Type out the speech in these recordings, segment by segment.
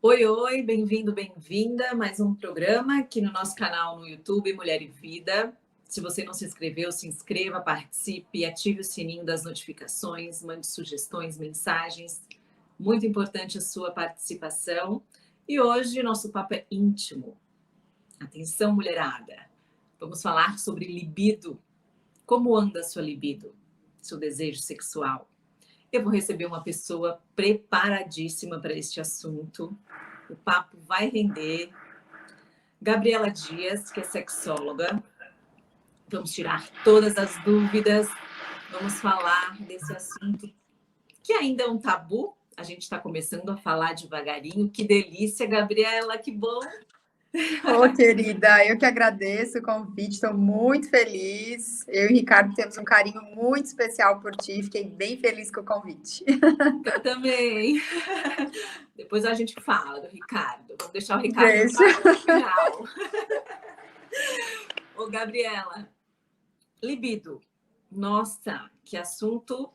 Oi, oi, bem-vindo, bem-vinda a mais um programa aqui no nosso canal no YouTube, Mulher e Vida. Se você não se inscreveu, se inscreva, participe, ative o sininho das notificações, mande sugestões, mensagens. Muito importante a sua participação. E hoje nosso papo é íntimo. Atenção, mulherada. Vamos falar sobre libido. Como anda a sua libido? Seu desejo sexual? Eu vou receber uma pessoa preparadíssima para este assunto. O papo vai render. Gabriela Dias, que é sexóloga. Vamos tirar todas as dúvidas. Vamos falar desse assunto que ainda é um tabu. A gente está começando a falar devagarinho. Que delícia, Gabriela, que bom! Ô, querida, eu que agradeço o convite, estou muito feliz. Eu e o Ricardo temos um carinho muito especial por ti, fiquei bem feliz com o convite. Eu também. Depois a gente fala do Ricardo. Vamos deixar o Ricardo no final. Ô, Gabriela, libido. Nossa, que assunto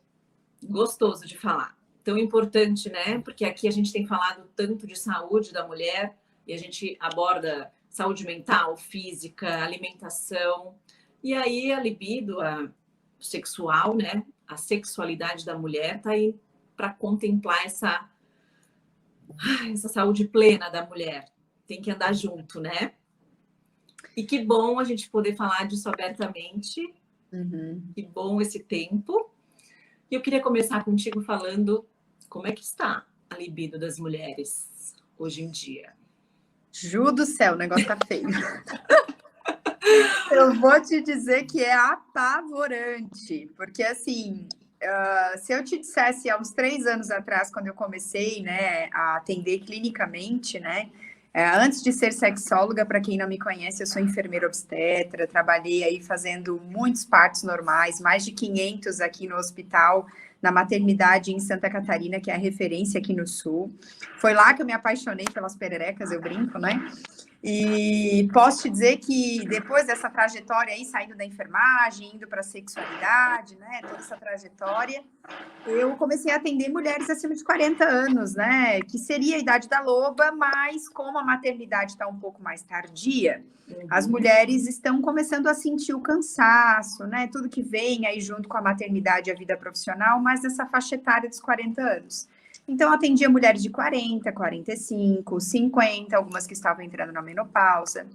gostoso de falar. Tão importante, né? Porque aqui a gente tem falado tanto de saúde da mulher e a gente aborda saúde mental, física, alimentação. E aí a libido, a sexual, né? A sexualidade da mulher tá aí para contemplar essa saúde plena da mulher. Tem que andar junto, né? E que bom a gente poder falar disso abertamente. Que bom esse tempo. E eu queria começar contigo falando como é que está a libido das mulheres hoje em dia. Ju do céu, o negócio tá feio. Eu vou te dizer que é apavorante, porque assim, se eu te dissesse há uns 3 anos atrás, quando eu comecei, né, a atender clinicamente, né, antes de ser sexóloga, para quem não me conhece, eu sou enfermeira obstetra, trabalhei aí fazendo muitos partos normais, mais de 500 aqui no hospital, na maternidade em Santa Catarina, que é a referência aqui no Sul. Foi lá que eu me apaixonei pelas pererecas, eu brinco, né? E posso te dizer que depois dessa trajetória aí, saindo da enfermagem, indo para a sexualidade, né, toda essa trajetória, eu comecei a atender mulheres acima de 40 anos, né, que seria a idade da loba, mas como a maternidade está um pouco mais tardia, as mulheres estão começando a sentir o cansaço, né, tudo que vem aí junto com a maternidade e a vida profissional, mas dessa faixa etária dos 40 anos. Então, atendia mulheres de 40, 45, 50, algumas que estavam entrando na menopausa.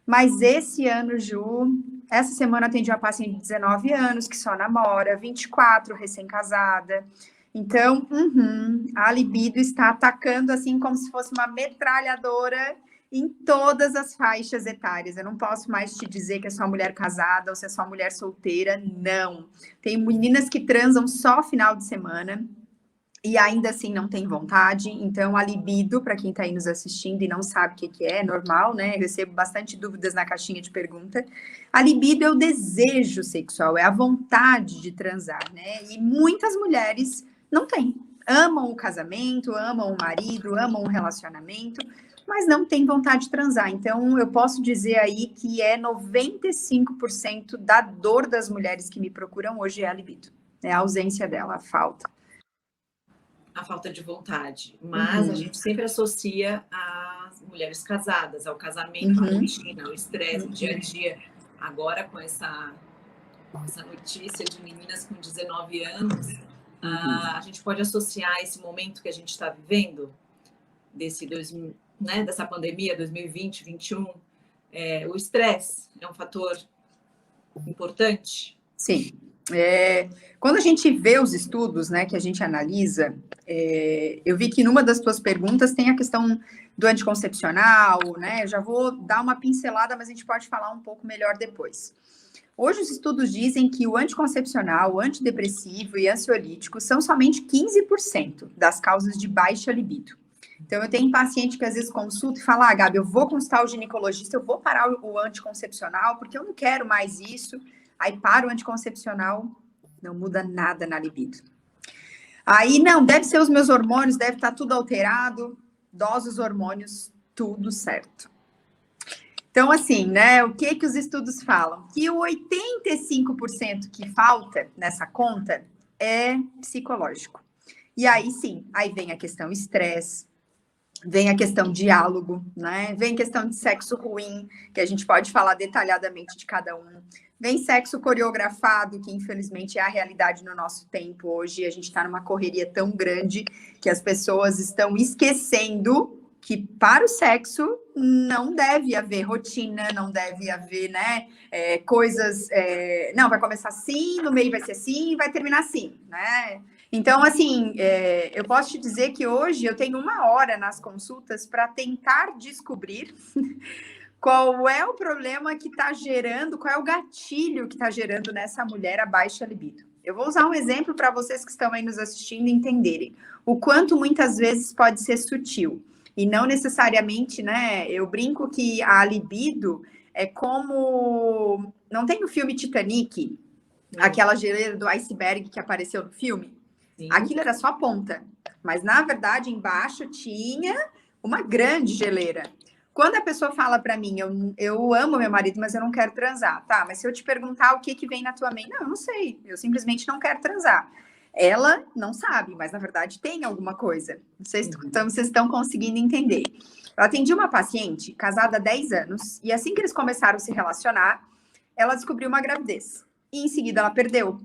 Mas esse ano, Ju, essa semana atendi uma paciente de 19 anos, que só namora, 24, recém-casada. Então, a libido está atacando assim como se fosse uma metralhadora em todas as faixas etárias. Eu não posso mais te dizer que é só mulher casada ou se é só mulher solteira, não. Tem meninas que transam só final de semana, e ainda assim não tem vontade. Então, a libido, para quem está aí nos assistindo e não sabe o que é normal, né? Eu recebo bastante dúvidas na caixinha de pergunta. A libido é o desejo sexual, é a vontade de transar, né? E muitas mulheres não têm. Amam o casamento, amam o marido, amam o relacionamento, mas não têm vontade de transar. Então, eu posso dizer aí que 95% da dor das mulheres que me procuram hoje é a libido. É a ausência dela, a falta. A falta de vontade, mas a gente sempre associa as mulheres casadas ao casamento, à rotina, ao estresse, ao dia a dia. Agora, com essa notícia de meninas com 19 anos, a gente pode associar esse momento que a gente está vivendo, dessa pandemia 2020, 2021, o estresse é um fator importante? Sim. Quando a gente vê os estudos, né, que a gente analisa, eu vi que numa das tuas perguntas tem a questão do anticoncepcional, né? Eu já vou dar uma pincelada, mas a gente pode falar um pouco melhor depois. Hoje os estudos dizem que o anticoncepcional, o antidepressivo e ansiolítico são somente 15% das causas de baixa libido. Então, eu tenho paciente que às vezes consulta e fala, Gabi, eu vou consultar o ginecologista, eu vou parar o anticoncepcional, porque eu não quero mais isso. Aí para o anticoncepcional, não muda nada na libido. Aí, não, deve ser os meus hormônios, deve estar tudo alterado. Dose os hormônios, tudo certo. Então, assim, né, o que os estudos falam? Que o 85% que falta nessa conta é psicológico. E aí, sim, aí vem a questão estresse, Vem a questão de diálogo, né? Vem questão de sexo ruim, que a gente pode falar detalhadamente de cada um. Vem sexo coreografado, que infelizmente é a realidade no nosso tempo hoje. A gente está numa correria tão grande que as pessoas estão esquecendo que para o sexo não deve haver rotina, não deve haver, né, coisas... não, vai começar assim, no meio vai ser assim, vai terminar assim, né? Então, assim, eu posso te dizer que hoje eu tenho 1 hora nas consultas para tentar descobrir qual é o problema que está gerando, qual é o gatilho que está gerando nessa mulher a baixa libido. Eu vou usar um exemplo para vocês que estão aí nos assistindo entenderem o quanto muitas vezes pode ser sutil. E não necessariamente, né? Eu brinco que a libido é como... Não tem no filme Titanic, aquela geleira do iceberg que apareceu no filme? Sim. Aquilo era só a ponta, mas na verdade embaixo tinha uma grande geleira. Quando a pessoa fala para mim, eu amo meu marido, mas eu não quero transar, tá? Mas se eu te perguntar o que vem na tua mente, não, eu não sei, eu simplesmente não quero transar. Ela não sabe, mas na verdade tem alguma coisa. Não sei se vocês estão conseguindo entender. Eu atendi uma paciente casada há 10 anos e assim que eles começaram a se relacionar, ela descobriu uma gravidez e em seguida ela perdeu.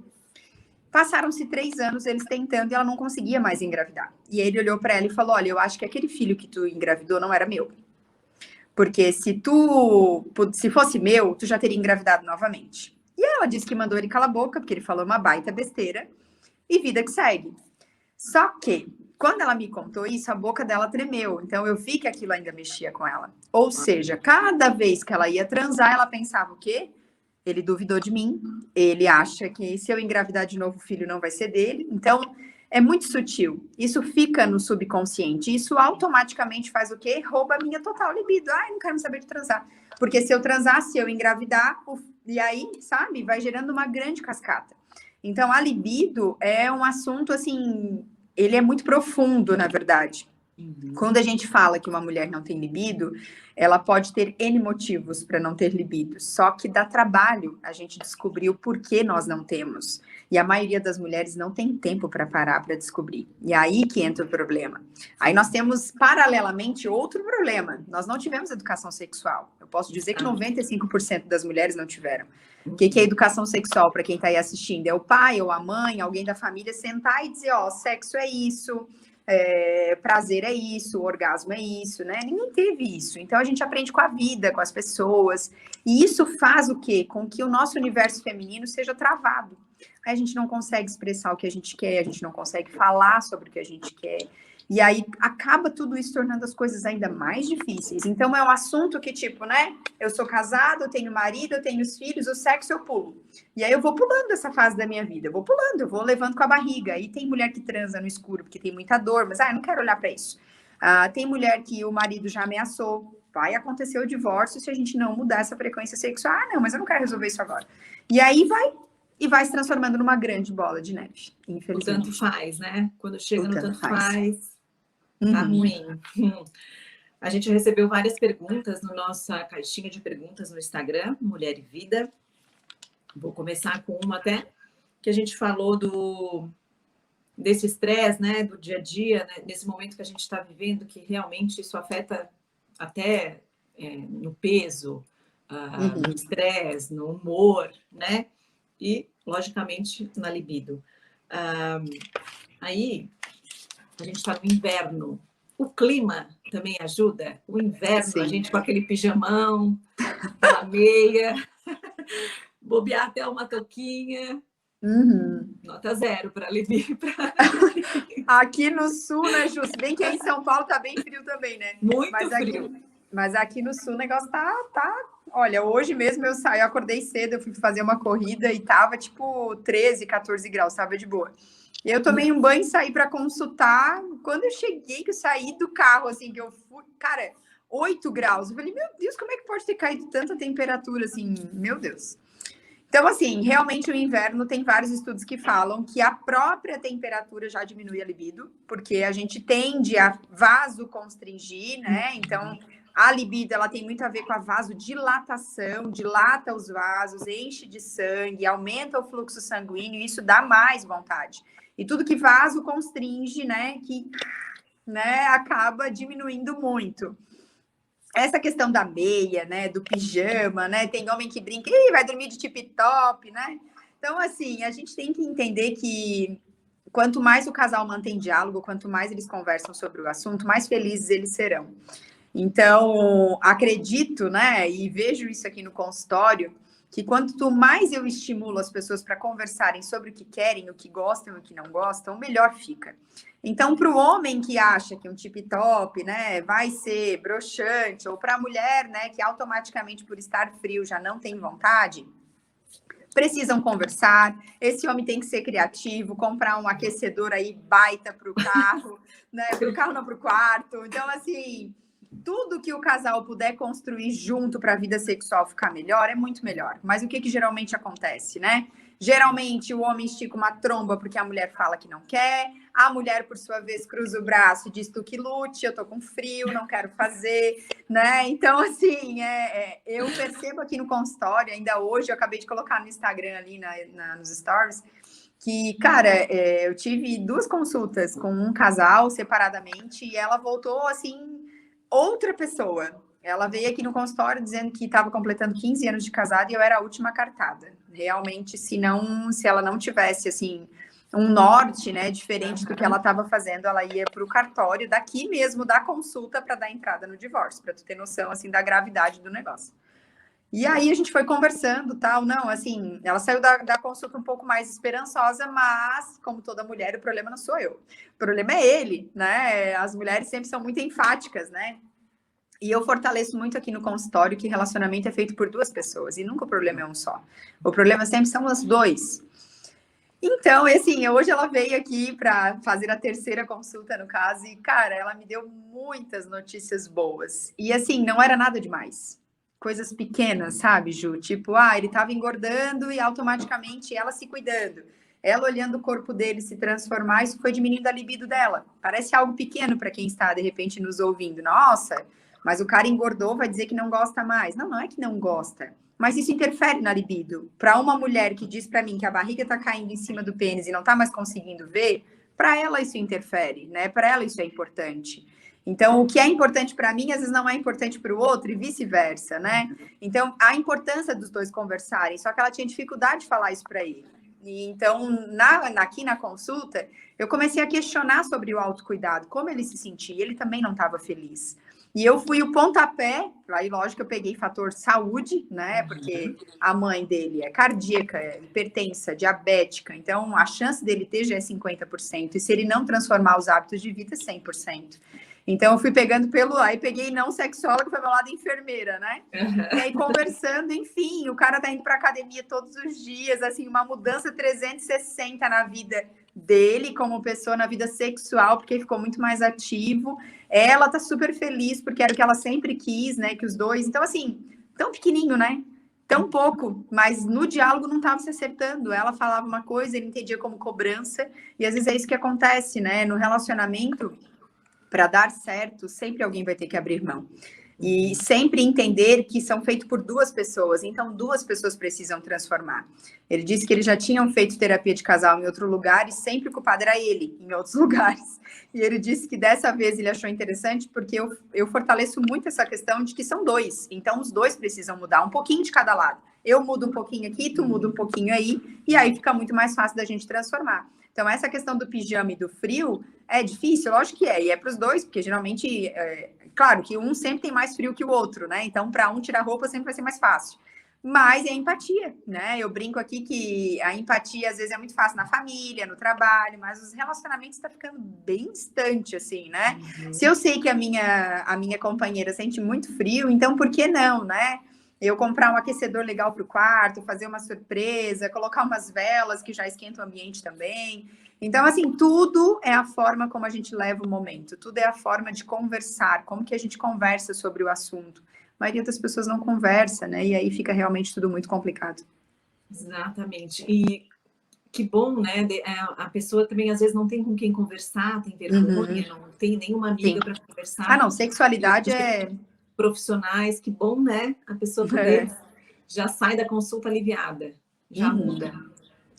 Passaram-se 3 anos eles tentando e ela não conseguia mais engravidar. E ele olhou para ela e falou: olha, eu acho que aquele filho que tu engravidou não era meu. Porque se fosse meu, tu já teria engravidado novamente. E ela disse que mandou ele calar a boca, porque ele falou uma baita besteira, e vida que segue. Só que, quando ela me contou isso, a boca dela tremeu. Então, eu vi que aquilo ainda mexia com ela. Ou seja, cada vez que ela ia transar, ela pensava o quê? Ele duvidou de mim, ele acha que se eu engravidar de novo, o filho não vai ser dele. Então, é muito sutil. Isso fica no subconsciente. Isso automaticamente faz o quê? Rouba a minha total libido. Ai, não quero saber de transar. Porque se eu transar, se eu engravidar, e aí, sabe, vai gerando uma grande cascata. Então, a libido é um assunto, assim, ele é muito profundo, na verdade. Quando a gente fala que uma mulher não tem libido, ela pode ter N motivos para não ter libido, só que dá trabalho a gente descobrir o porquê nós não temos. E a maioria das mulheres não tem tempo para parar para descobrir. E aí que entra o problema. Aí nós temos, paralelamente, outro problema. Nós não tivemos educação sexual. Eu posso dizer que 95% das mulheres não tiveram. O que é educação sexual, para quem está aí assistindo? É o pai ou a mãe, alguém da família, sentar e dizer, ó, sexo é isso... prazer é isso, orgasmo é isso, né? Ninguém teve isso. Então a gente aprende com a vida, com as pessoas. E isso faz o quê? Com que o nosso universo feminino seja travado. Aí a gente não consegue expressar o que a gente quer, a gente não consegue falar sobre o que a gente quer. E aí acaba tudo isso tornando as coisas ainda mais difíceis. Então é um assunto que, tipo, né? Eu sou casada, eu tenho marido, eu tenho os filhos, o sexo eu pulo. E aí eu vou pulando essa fase da minha vida. Eu vou pulando, eu vou levando com a barriga. Aí tem mulher que transa no escuro porque tem muita dor, mas eu não quero olhar para isso. Tem mulher que o marido já ameaçou. Vai acontecer o divórcio se a gente não mudar essa frequência sexual. Não, mas eu não quero resolver isso agora. E aí vai se transformando numa grande bola de neve, infelizmente. O tanto faz, né? Quando chega no tanto faz, tá ruim. A gente recebeu várias perguntas na nossa caixinha de perguntas no Instagram, Mulher e Vida. Vou começar com uma até, que a gente falou desse estresse, né, do dia a dia, né, nesse momento que a gente está vivendo, que realmente isso afeta até no peso, no estresse, no humor, né? E, logicamente, na libido. Aí, a gente está no inverno. O clima também ajuda? O inverno, sim. A gente com aquele pijamão, aquela meia, bobear até uma touquinha. Nota 0 para libido. Aqui no sul, né, Ju? Se bem que aí em São Paulo tá bem frio também, né? Muito frio. Mas aqui no sul o negócio tá... Olha, hoje mesmo eu acordei cedo, eu fui fazer uma corrida e tava tipo 13, 14 graus, tava de boa. E eu tomei um banho e saí para consultar. Quando eu cheguei, que eu saí do carro, assim, que eu fui, cara, 8 graus. Eu falei, meu Deus, como é que pode ter caído tanta temperatura, assim? Meu Deus. Então, assim, realmente o inverno tem vários estudos que falam que a própria temperatura já diminui a libido, porque a gente tende a vasoconstringir, né? Então, a libido, ela tem muito a ver com a vasodilatação, dilata os vasos, enche de sangue, aumenta o fluxo sanguíneo, e isso dá mais vontade. E tudo que vasoconstringe, né, que né, acaba diminuindo muito. Essa questão da meia, né, do pijama, né, tem homem que brinca, ih, vai dormir de tip-top, né? Então, assim, a gente tem que entender que quanto mais o casal mantém diálogo, quanto mais eles conversam sobre o assunto, mais felizes eles serão. Então, acredito, né, e vejo isso aqui no consultório, que quanto mais eu estimulo as pessoas para conversarem sobre o que querem, o que gostam e o que não gostam, melhor fica. Então, para o homem que acha que um tip top, né, vai ser broxante, ou para a mulher, né, que automaticamente por estar frio já não tem vontade, precisam conversar. Esse homem tem que ser criativo, comprar um aquecedor aí baita para o carro, né, para o carro não para o quarto. Então, assim, tudo que o casal puder construir junto para a vida sexual ficar melhor é muito melhor. Mas o que geralmente acontece, né? Geralmente o homem estica uma tromba porque a mulher fala que não quer, a mulher, por sua vez, cruza o braço e diz tu que lute, eu tô com frio, não quero fazer, né? Então, assim, eu percebo aqui no consultório, ainda hoje, eu acabei de colocar no Instagram ali nos stories, que, cara, eu tive 2 consultas com um casal separadamente e ela voltou, assim, outra pessoa. Ela veio aqui no consultório dizendo que estava completando 15 anos de casada e eu era a última cartada. Realmente, se ela não tivesse, assim, um norte, né, diferente do que ela estava fazendo, ela ia para o cartório daqui mesmo, da consulta, para dar entrada no divórcio, para tu ter noção, assim, da gravidade do negócio. E aí a gente foi conversando, tal, não, assim, ela saiu da consulta um pouco mais esperançosa, mas, como toda mulher, o problema não sou eu. O problema é ele, né? As mulheres sempre são muito enfáticas, né? E eu fortaleço muito aqui no consultório que relacionamento é feito por 2 pessoas e nunca o problema é um só. O problema sempre são os 2. Então, assim, hoje ela veio aqui para fazer a 3ª consulta, no caso, e, cara, ela me deu muitas notícias boas. E, assim, não era nada demais. Coisas pequenas, sabe, Ju? Tipo, ele estava engordando e automaticamente ela se cuidando. Ela olhando o corpo dele se transformar, isso foi diminuindo a libido dela. Parece algo pequeno para quem está, de repente, nos ouvindo. Nossa, mas o cara engordou, vai dizer que não gosta mais. Não, não é que não gosta. Mas isso interfere na libido. Para uma mulher que diz para mim que a barriga está caindo em cima do pênis e não está mais conseguindo ver, para ela isso interfere, né? Para ela isso é importante. Então, o que é importante para mim, às vezes não é importante para o outro e vice-versa, né? Então, a importância dos 2 conversarem, só que ela tinha dificuldade de falar isso para ele. E, então, aqui na consulta, eu comecei a questionar sobre o autocuidado, como ele se sentia, ele também não estava feliz. E eu fui o pontapé, aí lógico eu peguei fator saúde, né, porque a mãe dele é cardíaca, é hipertensa, diabética, então a chance dele ter já é 50%, e se ele não transformar os hábitos de vida, 100%. Então eu fui pegando aí peguei não sexóloga, foi meu lado enfermeira, né? E aí conversando, enfim, o cara tá indo pra academia todos os dias, assim, uma mudança 360 na vida dele como pessoa, na vida sexual, porque ficou muito mais ativo. Ela tá super feliz, porque era o que ela sempre quis, né? Que os 2... Então, assim, tão pequenininho, né? Tão pouco, mas no diálogo não estava se acertando. Ela falava uma coisa, ele entendia como cobrança, e às vezes é isso que acontece, né? No relacionamento, para dar certo, sempre alguém vai ter que abrir mão. E sempre entender que são feitos por 2 pessoas, então 2 pessoas precisam transformar. Ele disse que eles já tinham feito terapia de casal em outro lugar e sempre o culpado era ele, em outros lugares. E ele disse que dessa vez ele achou interessante porque eu fortaleço muito essa questão de que são 2, então os 2 precisam mudar um pouquinho de cada lado. Eu mudo um pouquinho aqui, tu muda um pouquinho aí, e aí fica muito mais fácil da gente transformar. Então, essa questão do pijama e do frio é difícil, lógico que é, e é para os 2, porque geralmente, claro que um sempre tem mais frio que o outro, né? Então, para um tirar roupa sempre vai ser mais fácil. Mas é empatia, né? Eu brinco aqui que a empatia às vezes é muito fácil na família, no trabalho, mas os relacionamentos estão ficando bem distante, assim, né? Se eu sei que a minha companheira sente muito frio, então por que não, né? Eu comprar um aquecedor legal para o quarto, fazer uma surpresa, colocar umas velas que já esquentam o ambiente também. Então, assim, tudo é a forma como a gente leva o momento, tudo é a forma de conversar, como que a gente conversa sobre o assunto. A maioria das pessoas não conversa, né? E aí fica realmente tudo muito complicado. Exatamente. E que bom, né? A pessoa também às vezes não tem com quem conversar, tem vergonha, não tem nenhuma amiga para conversar. Ah, não, sexualidade é... Profissionais, que bom, né? A pessoa poder já sai da consulta aliviada, já muda.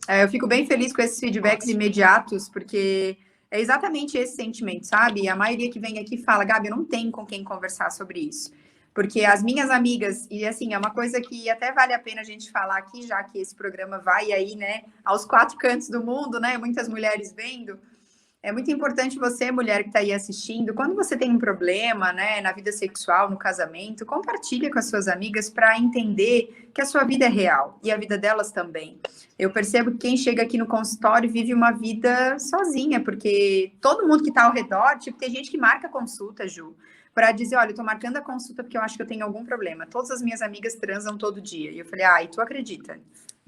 Eu fico bem feliz com esses feedbacks imediatos, porque É exatamente esse sentimento, sabe? A maioria que vem aqui fala, Gabi, eu não tenho com quem conversar sobre isso. Porque as minhas amigas, e assim, é uma coisa que até vale a pena a gente falar aqui, já que esse programa vai aí, né, aos 4 cantos do mundo, né? Muitas mulheres vendo. É muito importante você, mulher que está aí assistindo, quando você tem um problema, né, na vida sexual, no casamento, compartilha com as suas amigas para entender que a sua vida é real e a vida delas também. Eu percebo que quem chega aqui no consultório vive uma vida sozinha, porque todo mundo que está ao redor, tipo, tem gente que marca consulta, Ju, para dizer, olha, eu tô marcando a consulta porque eu acho que eu tenho algum problema. Todas as minhas amigas transam todo dia. E eu falei, e tu acredita?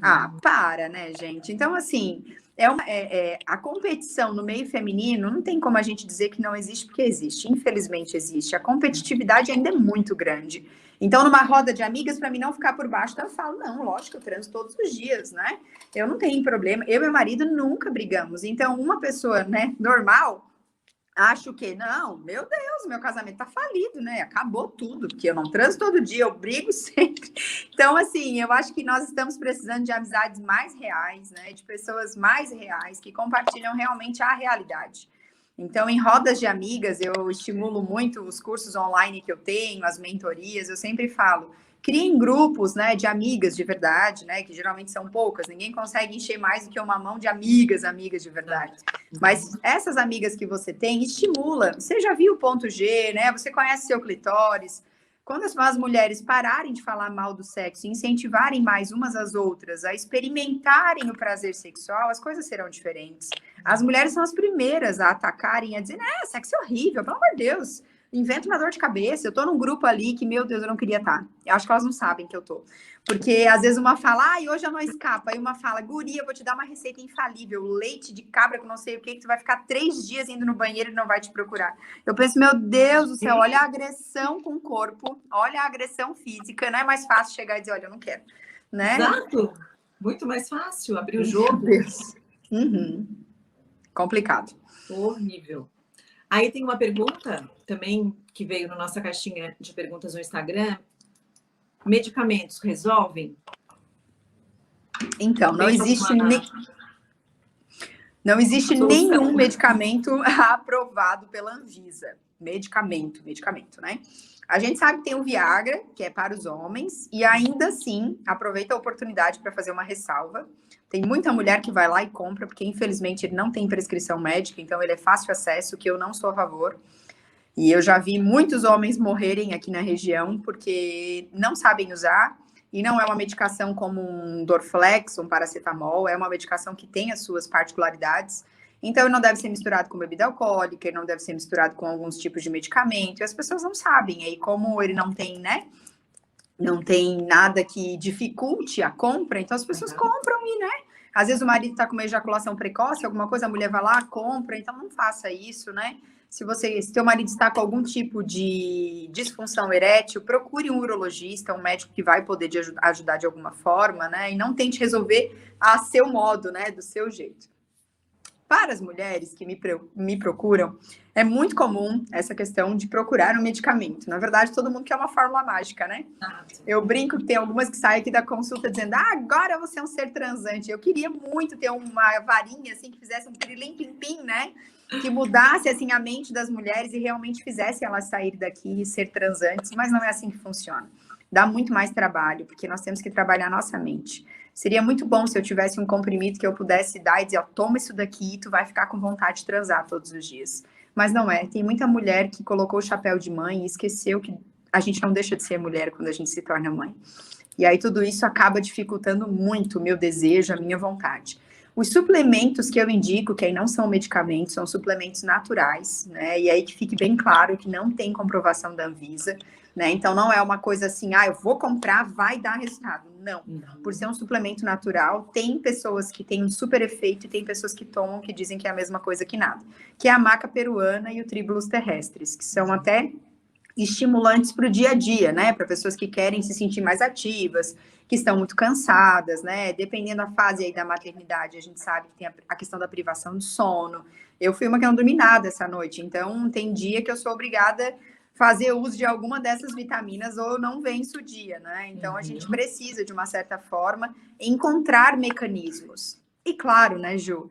Ah, para, né, gente? Então, assim, a competição no meio feminino não tem como a gente dizer que não existe, porque existe. Infelizmente existe. A competitividade ainda é muito grande. Então, numa roda de amigas, para mim não ficar por baixo, então eu falo, não, lógico, eu transo todos os dias, né? Eu não tenho problema. Eu e meu marido nunca brigamos. Então, uma pessoa, né, normal, acho que, não, meu Deus, meu casamento tá falido, né? Acabou tudo, porque eu não transo todo dia, eu brigo sempre. Então, assim, eu acho que nós estamos precisando de amizades mais reais, né? De pessoas mais reais, que compartilham realmente a realidade. Então, em rodas de amigas, eu estimulo muito os cursos online que eu tenho, as mentorias, eu sempre falo, criem grupos, né, de amigas de verdade, né, que geralmente são poucas, ninguém consegue encher mais do que uma mão de amigas de verdade. Mas essas amigas que você tem, estimula. Você já viu o ponto G, né? Você conhece seu clitóris. Quando as mulheres pararem de falar mal do sexo e incentivarem mais umas às outras a experimentarem o prazer sexual, as coisas serão diferentes. As mulheres são as primeiras a atacarem, a dizer, sexo é horrível, pelo amor de Deus. Inventa uma dor de cabeça. Eu tô num grupo ali que, meu Deus, eu não queria estar. Eu acho que elas não sabem que eu tô. Porque às vezes uma fala, hoje eu não escapa. Aí uma fala, guria, eu vou te dar uma receita infalível. Leite de cabra com não sei o que tu vai ficar 3 dias indo no banheiro e não vai te procurar. Eu penso, meu Deus do céu, olha a agressão com o corpo, olha a agressão física. Não é mais fácil chegar e dizer, olha, eu não quero. Né? Exato. Muito mais fácil abrir o jogo. Meu Deus. Complicado. Horrível. Aí tem uma pergunta também que veio na nossa caixinha de perguntas no Instagram. Medicamentos resolvem? Então, não existe nenhum medicamento aprovado pela Anvisa. Medicamento, né? A gente sabe que tem o Viagra, que é para os homens, e ainda assim, aproveita a oportunidade para fazer uma ressalva. Tem muita mulher que vai lá e compra, porque infelizmente ele não tem prescrição médica, então ele é fácil acesso, que eu não sou a favor. E eu já vi muitos homens morrerem aqui na região porque não sabem usar, e não é uma medicação como um Dorflex, um paracetamol, é uma medicação que tem as suas particularidades. Então, ele não deve ser misturado com bebida alcoólica, ele não deve ser misturado com alguns tipos de medicamento, e as pessoas não sabem. E como ele não tem, né? Não tem nada que dificulte a compra, então as pessoas compram e, né? Às vezes o marido está com uma ejaculação precoce, alguma coisa, a mulher vai lá, compra, então não faça isso, né? Se teu marido está com algum tipo de disfunção erétil, procure um urologista, um médico que vai poder ajudar de alguma forma, né? E não tente resolver a seu modo, né? Do seu jeito. Para as mulheres que me procuram, é muito comum essa questão de procurar um medicamento. Na verdade, todo mundo quer uma fórmula mágica, né? Eu brinco que tem algumas que saem aqui da consulta dizendo, agora você é um ser transante. Eu queria muito ter uma varinha, assim, que fizesse um pirilim-pim-pim, né? Que mudasse, assim, a mente das mulheres e realmente fizesse elas sair daqui e ser transantes, mas não é assim que funciona. Dá muito mais trabalho, porque nós temos que trabalhar a nossa mente. Seria muito bom se eu tivesse um comprimido que eu pudesse dar e dizer, toma isso daqui e tu vai ficar com vontade de transar todos os dias. Mas não é. Tem muita mulher que colocou o chapéu de mãe e esqueceu que a gente não deixa de ser mulher quando a gente se torna mãe. E aí tudo isso acaba dificultando muito o meu desejo, a minha vontade. Os suplementos que eu indico, que aí não são medicamentos, são suplementos naturais, né? E aí que fique bem claro que não tem comprovação da Anvisa, né? Então não é uma coisa assim, eu vou comprar, vai dar resultado. Não. Por ser um suplemento natural, tem pessoas que têm um super efeito e tem pessoas que tomam que dizem que é a mesma coisa que nada. Que é a maca peruana e o tribulus terrestres, que são até estimulantes para o dia a dia, né? Para pessoas que querem se sentir mais ativas, que estão muito cansadas, né? Dependendo da fase aí da maternidade, a gente sabe que tem a questão da privação de sono. Eu fui uma que não dormi nada essa noite, então tem dia que eu sou obrigada a fazer uso de alguma dessas vitaminas ou não venço o dia, né? Então a gente precisa, de uma certa forma, encontrar mecanismos. E claro, né, Ju?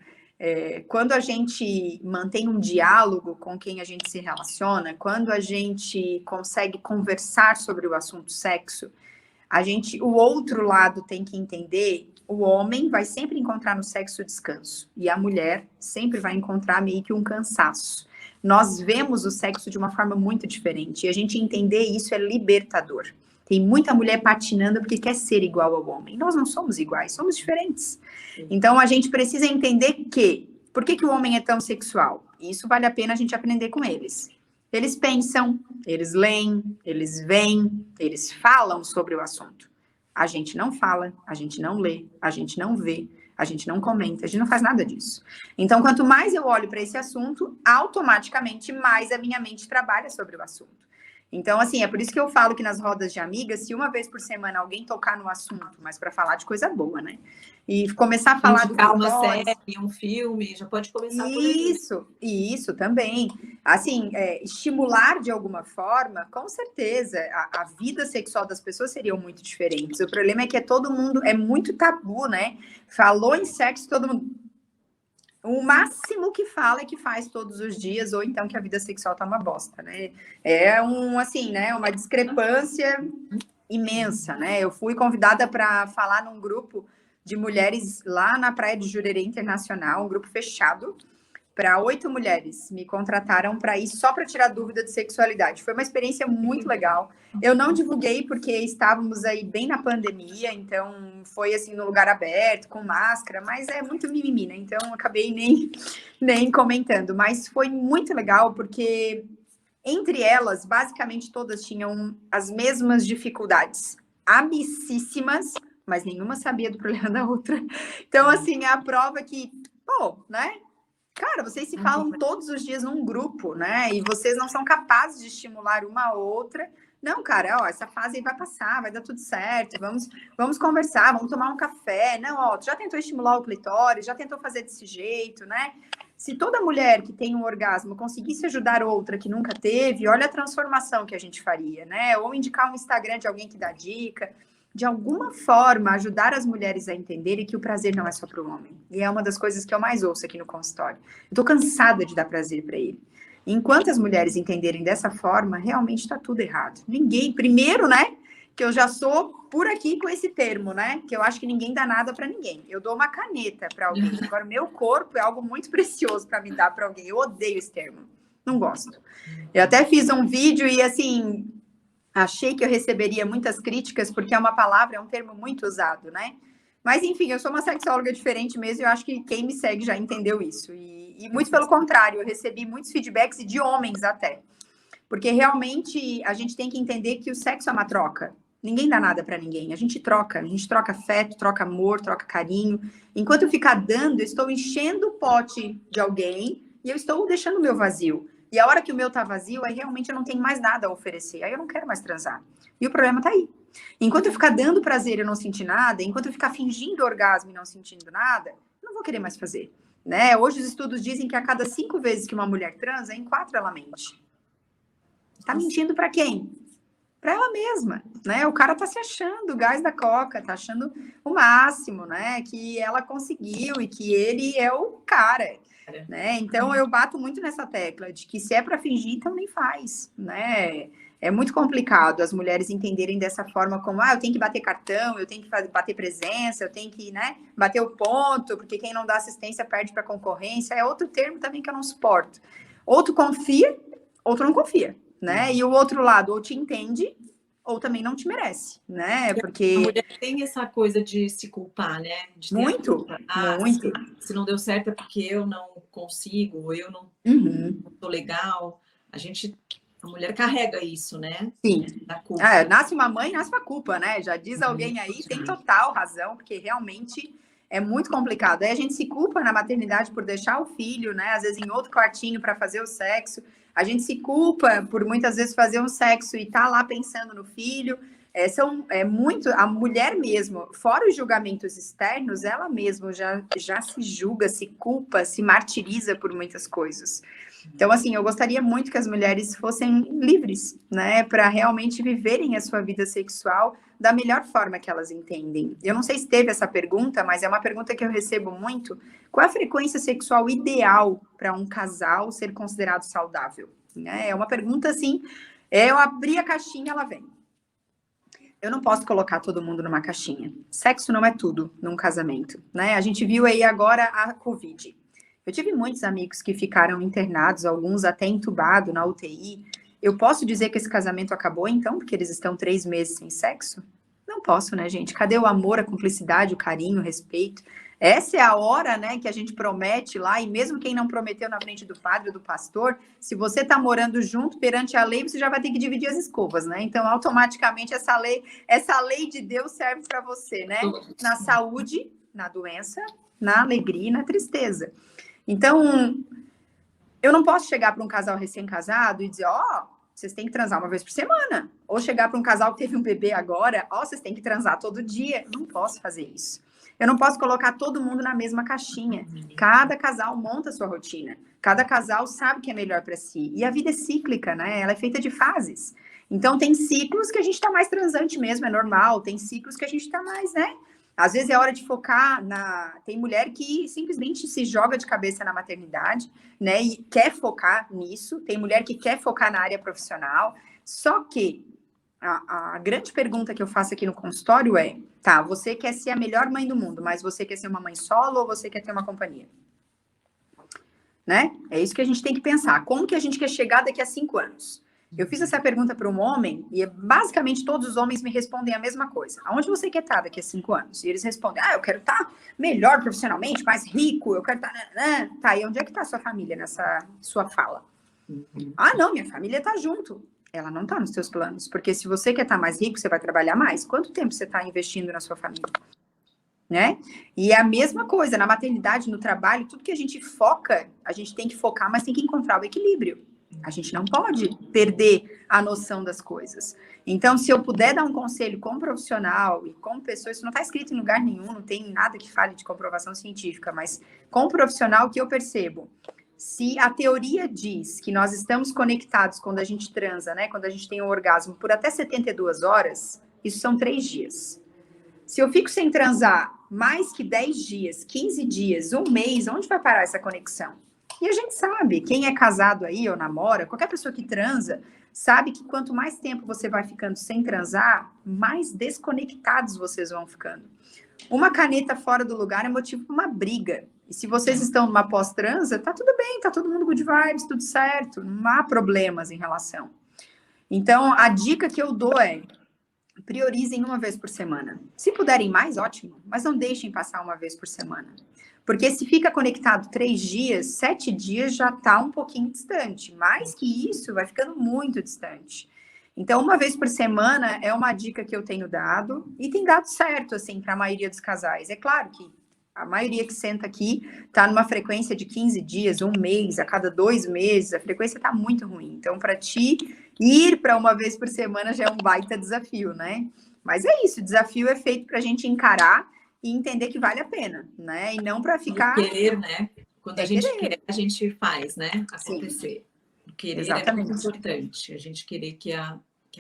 Quando a gente mantém um diálogo com quem a gente se relaciona, quando a gente consegue conversar sobre o assunto sexo, o outro lado tem que entender, o homem vai sempre encontrar no sexo descanso, e a mulher sempre vai encontrar meio que um cansaço. Nós vemos o sexo de uma forma muito diferente, e a gente entender isso é libertador. Tem muita mulher patinando porque quer ser igual ao homem. Nós não somos iguais, somos diferentes. Então, a gente precisa entender por que o homem é tão sexual? Isso vale a pena a gente aprender com eles. Eles pensam, eles leem, eles veem, eles falam sobre o assunto. A gente não fala, a gente não lê, a gente não vê, a gente não comenta, a gente não faz nada disso. Então, quanto mais eu olho para esse assunto, automaticamente mais a minha mente trabalha sobre o assunto. Então, assim, é por isso que eu falo que nas rodas de amigas, se uma vez por semana alguém tocar no assunto, mas para falar de coisa boa, né? E começar a falar do uma série, um filme, já pode começar por aí. Isso também. Assim, estimular de alguma forma, com certeza, a vida sexual das pessoas seriam muito diferentes. O problema é que todo mundo, é muito tabu, né? Falou em sexo, todo mundo... O máximo que fala é que faz todos os dias, ou então que a vida sexual tá uma bosta, né? Assim, né? Uma discrepância imensa, né? Eu fui convidada para falar num grupo de mulheres lá na Praia de Jurerê Internacional, um grupo fechado, para 8 mulheres. Me contrataram para ir só para tirar dúvida de sexualidade. Foi uma experiência muito legal. Eu não divulguei porque estávamos aí bem na pandemia, então foi assim no lugar aberto, com máscara, mas é muito mimimi, né? Então acabei nem comentando. Mas foi muito legal porque entre elas, basicamente todas tinham as mesmas dificuldades, amicíssimas, mas nenhuma sabia do problema da outra. Então, assim, é a prova que, né? Cara, vocês se falam todos os dias num grupo, né? E vocês não são capazes de estimular uma a outra. Não, cara, essa fase aí vai passar, vai dar tudo certo, vamos conversar, vamos tomar um café. Não, tu já tentou estimular o clitóris, já tentou fazer desse jeito, né? Se toda mulher que tem um orgasmo conseguisse ajudar outra que nunca teve, olha a transformação que a gente faria, né? Ou indicar um Instagram de alguém que dá dica. De alguma forma, ajudar as mulheres a entenderem que o prazer não é só para o homem. E é uma das coisas que eu mais ouço aqui no consultório. Eu tô cansada de dar prazer para ele. Enquanto as mulheres entenderem dessa forma, realmente está tudo errado. Ninguém, primeiro, né, que eu já sou por aqui com esse termo, né, que eu acho que ninguém dá nada para ninguém. Eu dou uma caneta para alguém. Agora, meu corpo é algo muito precioso para me dar para alguém. Eu odeio esse termo. Não gosto. Eu até fiz um vídeo e, assim... Achei que eu receberia muitas críticas, porque é uma palavra, é um termo muito usado, né? Mas, enfim, eu sou uma sexóloga diferente mesmo, e eu acho que quem me segue já entendeu isso. E muito pelo contrário, eu recebi muitos feedbacks, e de homens até. Porque, realmente, a gente tem que entender que o sexo é uma troca. Ninguém dá nada para ninguém. A gente troca afeto, troca amor, troca carinho. Enquanto eu ficar dando, eu estou enchendo o pote de alguém, e eu estou deixando o meu vazio. E a hora que o meu tá vazio, aí realmente eu não tenho mais nada a oferecer. Aí eu não quero mais transar. E o problema tá aí. Enquanto eu ficar dando prazer e não sentir nada, enquanto eu ficar fingindo orgasmo e não sentindo nada, eu não vou querer mais fazer. Né? Hoje os estudos dizem que a cada 5 vezes que uma mulher transa, em 4 ela mente. Tá mentindo para quem? Para ela mesma, né? O cara tá se achando o gás da coca, tá achando o máximo, né? Que ela conseguiu e que ele é o cara. Né? Então eu bato muito nessa tecla de que se é para fingir, então nem faz, né? É muito complicado as mulheres entenderem dessa forma como, eu tenho que bater cartão, eu tenho que bater presença, eu tenho que, né, bater o ponto, porque quem não dá assistência perde para concorrência. É outro termo também que eu não suporto. Outro confia, outro não confia, né? E o outro lado ou te entende ou também não te merece, né? Porque... A mulher tem essa coisa de se culpar, né? De muito. Se não deu certo é porque eu não consigo, eu não tô legal. A mulher carrega isso, né? Sim. Da culpa. Nasce uma mãe, nasce uma culpa, né? Já diz alguém aí, tem total razão, porque realmente é muito complicado. Aí a gente se culpa na maternidade por deixar o filho, né? Às vezes em outro quartinho para fazer o sexo. A gente se culpa por muitas vezes fazer um sexo e tá lá pensando no filho. Muito a mulher mesmo, fora os julgamentos externos, ela mesma já se julga, se culpa, se martiriza por muitas coisas. Então, assim, eu gostaria muito que as mulheres fossem livres, né, para realmente viverem a sua vida sexual da melhor forma que elas entendem. Eu não sei se teve essa pergunta, mas é uma pergunta que eu recebo muito. Qual é a frequência sexual ideal para um casal ser considerado saudável? Né? É uma pergunta assim, eu abri a caixinha, ela vem. Eu não posso colocar todo mundo numa caixinha. Sexo não é tudo num casamento, né? A gente viu aí agora a Covid. Eu tive muitos amigos que ficaram internados, alguns até entubados na UTI. Eu posso dizer que esse casamento acabou, então, porque eles estão 3 meses sem sexo? Não posso, né, gente? Cadê o amor, a cumplicidade, o carinho, o respeito? Essa é a hora, né, que a gente promete lá, e mesmo quem não prometeu na frente do padre ou do pastor, se você está morando junto perante a lei, você já vai ter que dividir as escovas, né? Então, automaticamente, essa lei de Deus serve para você, né? Na saúde, na doença, na alegria e na tristeza. Então, eu não posso chegar para um casal recém-casado e dizer, vocês têm que transar uma vez por semana. Ou chegar para um casal que teve um bebê agora, vocês têm que transar todo dia. Eu não posso fazer isso. Eu não posso colocar todo mundo na mesma caixinha. Cada casal monta a sua rotina. Cada casal sabe o que é melhor para si. E a vida é cíclica, né? Ela é feita de fases. Então, tem ciclos que a gente está mais transante mesmo, é normal. Tem ciclos que a gente está mais, né? Às vezes é hora de focar na... Tem mulher que simplesmente se joga de cabeça na maternidade, né? E quer focar nisso. Tem mulher que quer focar na área profissional. Só que a grande pergunta que eu faço aqui no consultório é, tá, você quer ser a melhor mãe do mundo, mas você quer ser uma mãe solo ou você quer ter uma companhia? Né? É isso que a gente tem que pensar. Como que a gente quer chegar daqui a 5 anos? Eu fiz essa pergunta para um homem e basicamente todos os homens me respondem a mesma coisa. Aonde você quer estar daqui a 5 anos? E eles respondem, eu quero estar melhor profissionalmente, mais rico, eu quero estar... Tá, e onde é que está a sua família nessa sua fala? Não, minha família está junto. Ela não está nos seus planos, porque se você quer estar mais rico, você vai trabalhar mais. Quanto tempo você está investindo na sua família? Né? E é a mesma coisa, na maternidade, no trabalho, tudo que a gente foca, a gente tem que focar, mas tem que encontrar o equilíbrio. A gente não pode perder a noção das coisas. Então, se eu puder dar um conselho como profissional e como pessoa, isso não está escrito em lugar nenhum, não tem nada que fale de comprovação científica, mas como profissional, o que eu percebo? Se a teoria diz que nós estamos conectados quando a gente transa, né? Quando a gente tem um orgasmo por até 72 horas, isso são 3 dias. Se eu fico sem transar mais que 10 dias, 15 dias, um mês, onde vai parar essa conexão? E a gente sabe, quem é casado aí ou namora, qualquer pessoa que transa, sabe que quanto mais tempo você vai ficando sem transar, mais desconectados vocês vão ficando. Uma caneta fora do lugar é motivo para uma briga. E se vocês estão numa pós-transa, tá tudo bem, tá todo mundo good vibes, tudo certo, não há problemas em relação. Então, a dica que eu dou é, priorizem uma vez por semana. Se puderem mais, ótimo, mas não deixem passar uma vez por semana. Porque se fica conectado 3 dias, 7 dias já está um pouquinho distante. Mais que isso, vai ficando muito distante. Então, uma vez por semana é uma dica que eu tenho dado e tem dado certo, assim, para a maioria dos casais. É claro que a maioria que senta aqui está numa frequência de 15 dias, um mês, a cada 2 meses, a frequência está muito ruim. Então, para ti, ir para uma vez por semana já é um baita desafio, né? Mas é isso, o desafio é feito para a gente encarar e entender que vale a pena, né? E não para ficar... Querer, né? Quando a gente quer, a gente faz, né? Acontecer. Sim. Querer exatamente. É muito importante. A gente querer que a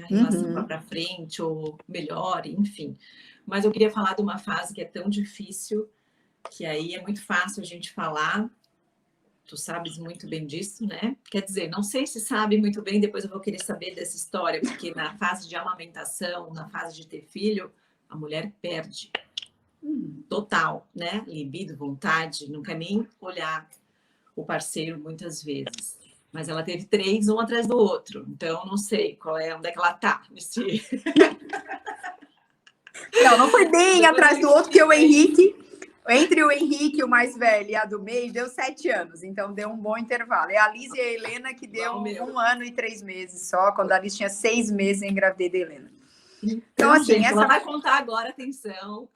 relação vá para frente ou melhore, enfim. Mas eu queria falar de uma fase que é tão difícil, que aí é muito fácil a gente falar. Tu sabes muito bem disso, né? Quer dizer, não sei se sabe muito bem, depois eu vou querer saber dessa história, porque na fase de amamentação, na fase de ter filho, a mulher perde. Total, né? Libido, vontade, não quer nem olhar o parceiro muitas vezes. Mas ela teve 3, um atrás do outro. Então, não sei onde é que ela tá nesse... Não foi bem atrás do outro, porque o Henrique... Entre o Henrique, o mais velho, e a do meio, deu 7 anos. Então, deu um bom intervalo. É a Liz e a Helena que deu 1 ano e 3 meses só. Quando a Liz tinha 6 meses, eu engravidei da Helena. Então, assim, gente, ela vai contar agora, atenção.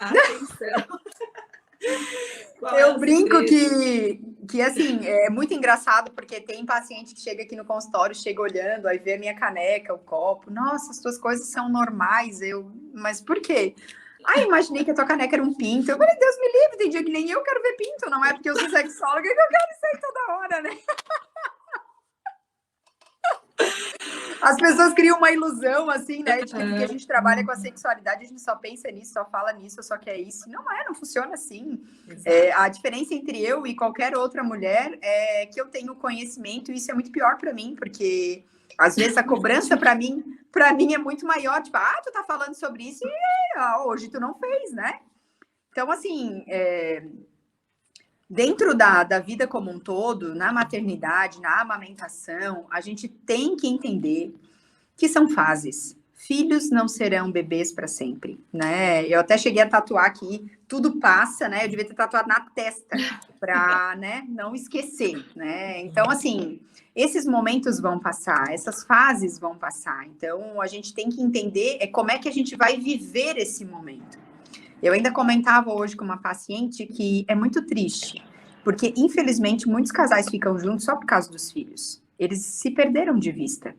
Eu brinco que, assim, é muito engraçado, porque tem paciente que chega aqui no consultório, chega olhando, aí vê a minha caneca, o copo. Nossa, as tuas coisas são normais. Mas por quê? Imaginei que a tua caneca era um pinto. Eu falei, Deus me livre, tem dia que nem eu quero ver pinto. Não é porque eu sou sexóloga que eu quero isso aí toda hora, né? As pessoas criam uma ilusão, assim, né? De que porque a gente trabalha com a sexualidade, a gente só pensa nisso, só fala nisso, só quer isso. Não é, não funciona assim. A diferença entre eu e qualquer outra mulher é que eu tenho conhecimento, e isso é muito pior para mim, porque às vezes a cobrança para mim é muito maior. Tipo, tu tá falando sobre isso e hoje tu não fez, né? Então, assim, dentro da vida como um todo, na maternidade, na amamentação, a gente tem que entender que são fases. Filhos não serão bebês para sempre, né? Eu até cheguei a tatuar aqui, tudo passa, né? Eu devia ter tatuado na testa para, né, não esquecer, né? Então, assim, esses momentos vão passar, essas fases vão passar. Então, a gente tem que entender como é que a gente vai viver esse momento. Eu ainda comentava hoje com uma paciente que é muito triste, porque, infelizmente, muitos casais ficam juntos só por causa dos filhos. Eles se perderam de vista.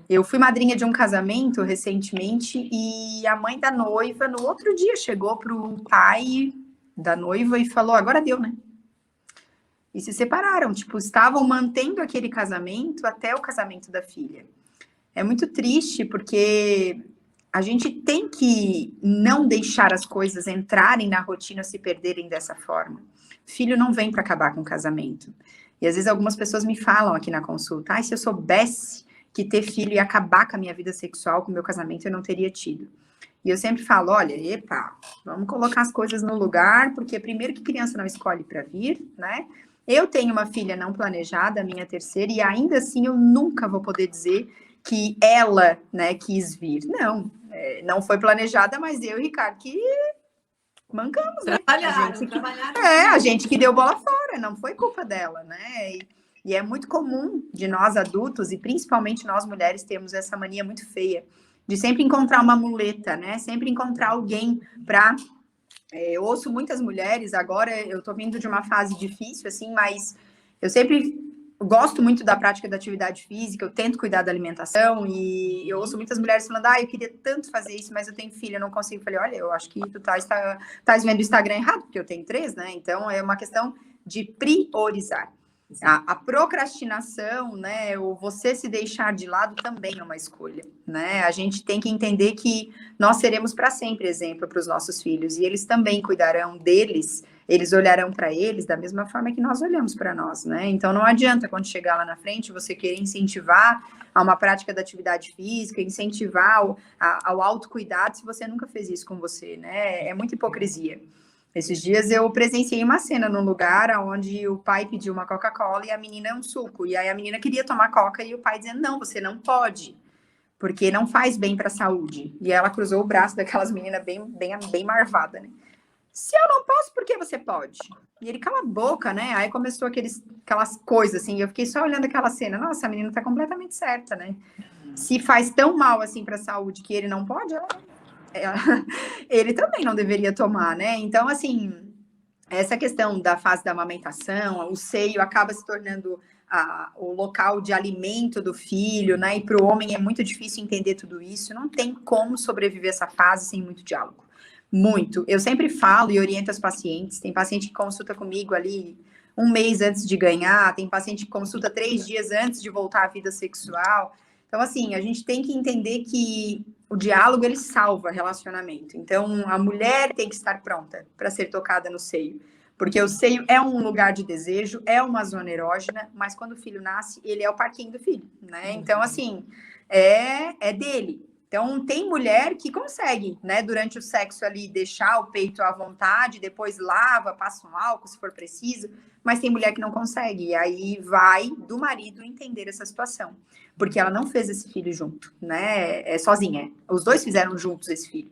Eu fui madrinha de um casamento recentemente e a mãe da noiva, no outro dia, chegou para o pai da noiva e falou, agora deu, né? E se separaram, tipo, estavam mantendo aquele casamento até o casamento da filha. É muito triste, porque a gente tem que não deixar as coisas entrarem na rotina, se perderem dessa forma. Filho não vem para acabar com o casamento. E às vezes algumas pessoas me falam aqui na consulta, se eu soubesse que ter filho ia acabar com a minha vida sexual, com o meu casamento, eu não teria tido. E eu sempre falo, olha, vamos colocar as coisas no lugar, porque primeiro que criança não escolhe para vir, né? Eu tenho uma filha não planejada, a minha terceira, e ainda assim eu nunca vou poder dizer que ela, né, quis vir. Não, não foi planejada, mas eu e o Ricardo que mancamos, né? A gente que deu bola fora, não foi culpa dela, né? E é muito comum de nós adultos, e principalmente nós mulheres, termos essa mania muito feia de sempre encontrar uma muleta, né? Sempre encontrar alguém para... eu ouço muitas mulheres, agora eu tô vindo de uma fase difícil, assim, mas eu sempre gosto muito da prática da atividade física, eu tento cuidar da alimentação, e eu ouço muitas mulheres falando, eu queria tanto fazer isso, mas eu tenho filho, eu não consigo. Eu falei, olha, eu acho que tu tá vendo o Instagram errado, porque eu tenho 3, né? Então, é uma questão de priorizar. A procrastinação, né, ou você se deixar de lado também é uma escolha, né? A gente tem que entender que nós seremos para sempre exemplo para os nossos filhos, e eles também cuidarão deles, eles olharão para eles da mesma forma que nós olhamos para nós, né? Então não adianta quando chegar lá na frente você querer incentivar a uma prática da atividade física, incentivar ao autocuidado se você nunca fez isso com você, né? É muita hipocrisia. Esses dias eu presenciei uma cena num lugar onde o pai pediu uma Coca-Cola e a menina um suco. E aí a menina queria tomar Coca e o pai dizendo, não, você não pode, porque não faz bem para a saúde. E ela cruzou o braço daquelas meninas bem marvada, né? Se eu não posso, por que você pode? E ele cala a boca, né? Aí começou aquelas coisas assim, eu fiquei só olhando aquela cena. Nossa, a menina tá completamente certa, né? Se faz tão mal assim para a saúde que ele não pode, ele também não deveria tomar, né? Então, assim, essa questão da fase da amamentação, o seio acaba se tornando o local de alimento do filho, né? E para o homem é muito difícil entender tudo isso. Não tem como sobreviver essa fase sem muito diálogo. Muito. Eu sempre falo e oriento as pacientes. Tem paciente que consulta comigo ali 1 mês antes de ganhar, tem paciente que consulta 3 dias antes de voltar à vida sexual. Então, assim, a gente tem que entender que o diálogo, ele salva relacionamento. Então, a mulher tem que estar pronta para ser tocada no seio. Porque o seio é um lugar de desejo, é uma zona erógena, mas quando o filho nasce, ele é o parquinho do filho, né? Então, assim, é dele. Então, tem mulher que consegue, né, durante o sexo ali, deixar o peito à vontade, depois lava, passa um álcool, se for preciso, mas tem mulher que não consegue, e aí vai do marido entender essa situação, porque ela não fez esse filho junto, né, sozinha, os dois fizeram juntos esse filho.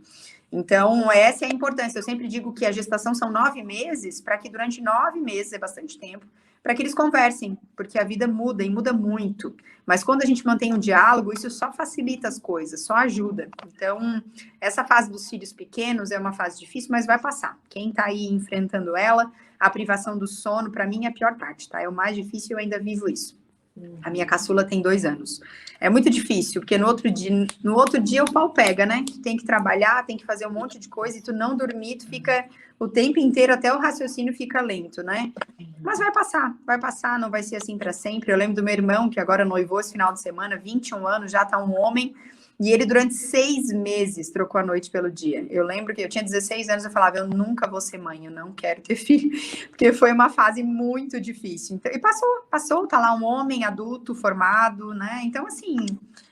Então, essa é a importância. Eu sempre digo que a gestação são 9 meses, para que durante 9 meses, é bastante tempo, para que eles conversem, porque a vida muda e muda muito. Mas quando a gente mantém um diálogo, isso só facilita as coisas, só ajuda. Então, essa fase dos filhos pequenos é uma fase difícil, mas vai passar. Quem está aí enfrentando ela, a privação do sono, para mim, é a pior parte, tá? É o mais difícil e eu ainda vivo isso. A minha caçula tem 2 anos. É muito difícil, porque no outro dia o pau pega, né? Tu tem que trabalhar, tem que fazer um monte de coisa, e tu não dormir, tu fica o tempo inteiro, até o raciocínio fica lento, né? Mas vai passar, não vai ser assim para sempre. Eu lembro do meu irmão, que agora noivou esse final de semana, 21 anos, já tá um homem, e ele durante 6 meses trocou a noite pelo dia. Eu lembro que eu tinha 16 anos, eu falava, eu nunca vou ser mãe, eu não quero ter filho, porque foi uma fase muito difícil. Então, e passou, tá lá um homem adulto, formado, né? Então, assim,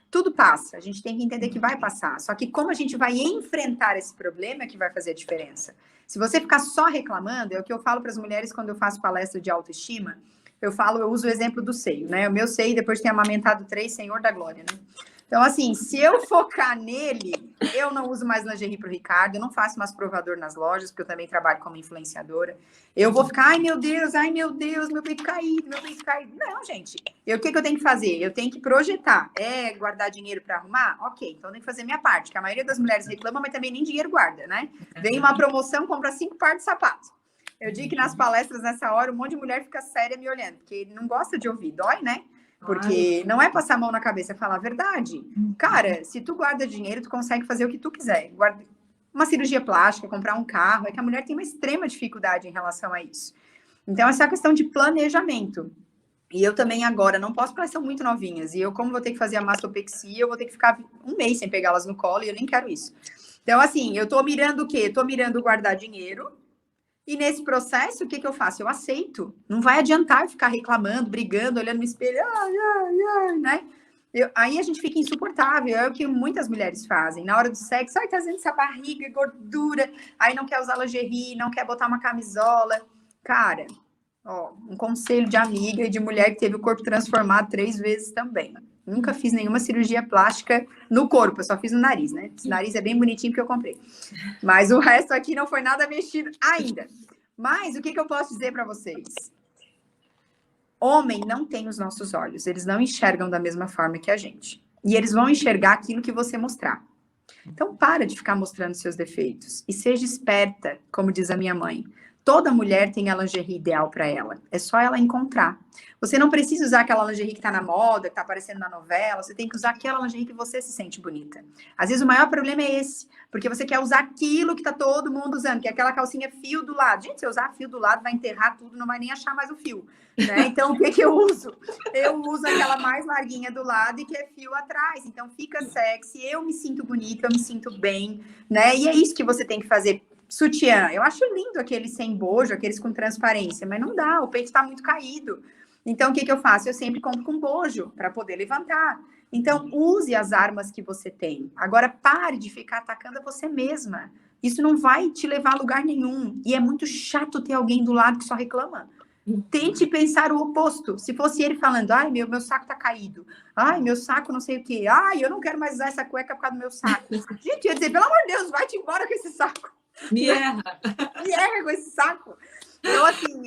tudo passa. A gente tem que entender que vai passar. Só que como a gente vai enfrentar esse problema é que vai fazer a diferença. Se você ficar só reclamando, é o que eu falo para as mulheres quando eu faço palestra de autoestima, eu uso o exemplo do seio, né? O meu seio, depois de ter amamentado 3, Senhor da Glória, né? Então, assim, se eu focar nele, eu não uso mais lingerie para o Ricardo, eu não faço mais provador nas lojas, porque eu também trabalho como influenciadora. Eu vou ficar, ai meu Deus, meu peito caído, meu peito caído. Não, gente. O que eu tenho que fazer? Eu tenho que projetar. É guardar dinheiro para arrumar? Ok, então eu tenho que fazer minha parte, que a maioria das mulheres reclama, mas também nem dinheiro guarda, né? Vem uma promoção, compra 5 pares de sapato. Eu digo que nas palestras, nessa hora, um monte de mulher fica séria me olhando, porque não gosta de ouvir, dói, né? Porque não é passar a mão na cabeça, é falar a verdade. Cara, se tu guarda dinheiro, tu consegue fazer o que tu quiser. Guarda uma cirurgia plástica, comprar um carro, é que a mulher tem uma extrema dificuldade em relação a isso. Então, essa é a questão de planejamento. E eu também agora, não posso, porque elas são muito novinhas. E eu, como vou ter que fazer a mastopexia, eu vou ter que ficar 1 mês sem pegá-las no colo, e eu nem quero isso. Então, assim, eu tô mirando o quê? Tô mirando guardar dinheiro. E nesse processo, o que eu faço? Eu aceito. Não vai adiantar eu ficar reclamando, brigando, olhando no espelho, né? Aí a gente fica insuportável. É o que muitas mulheres fazem. Na hora do sexo, tá fazendo essa barriga, gordura, aí não quer usar lingerie, não quer botar uma camisola. Cara, ó, um conselho de amiga e de mulher que teve o corpo transformado 3 vezes também. Nunca fiz nenhuma cirurgia plástica no corpo, eu só fiz no nariz, né? Esse nariz é bem bonitinho porque eu comprei. Mas o resto aqui não foi nada mexido ainda. Mas o que eu posso dizer para vocês? Homem não tem os nossos olhos, eles não enxergam da mesma forma que a gente. E eles vão enxergar aquilo que você mostrar. Então, para de ficar mostrando seus defeitos e seja esperta, como diz a minha mãe. Toda mulher tem a lingerie ideal para ela. É só ela encontrar. Você não precisa usar aquela lingerie que está na moda, que está aparecendo na novela. Você tem que usar aquela lingerie que você se sente bonita. Às vezes o maior problema é esse, porque você quer usar aquilo que está todo mundo usando, que é aquela calcinha fio do lado. Gente, se eu usar fio do lado, vai enterrar tudo, não vai nem achar mais o fio. Né? Então, o que eu uso? Eu uso aquela mais larguinha do lado e que é fio atrás. Então, fica sexy, eu me sinto bonita, eu me sinto bem, né? E é isso que você tem que fazer. Sutiã, eu acho lindo aqueles sem bojo, aqueles com transparência, mas não dá, o peito está muito caído. Então, o que eu faço? Eu sempre compro com bojo, para poder levantar. Então, use as armas que você tem. Agora, pare de ficar atacando a você mesma. Isso não vai te levar a lugar nenhum. E é muito chato ter alguém do lado que só reclama. Tente pensar o oposto. Se fosse ele falando, ai, meu saco tá caído. Ai, meu saco não sei o quê. Ai, eu não quero mais usar essa cueca por causa do meu saco. Gente, eu ia dizer, pelo amor de Deus, vai-te embora com esse saco. Me erra. Me erra com esse saco. Então, assim,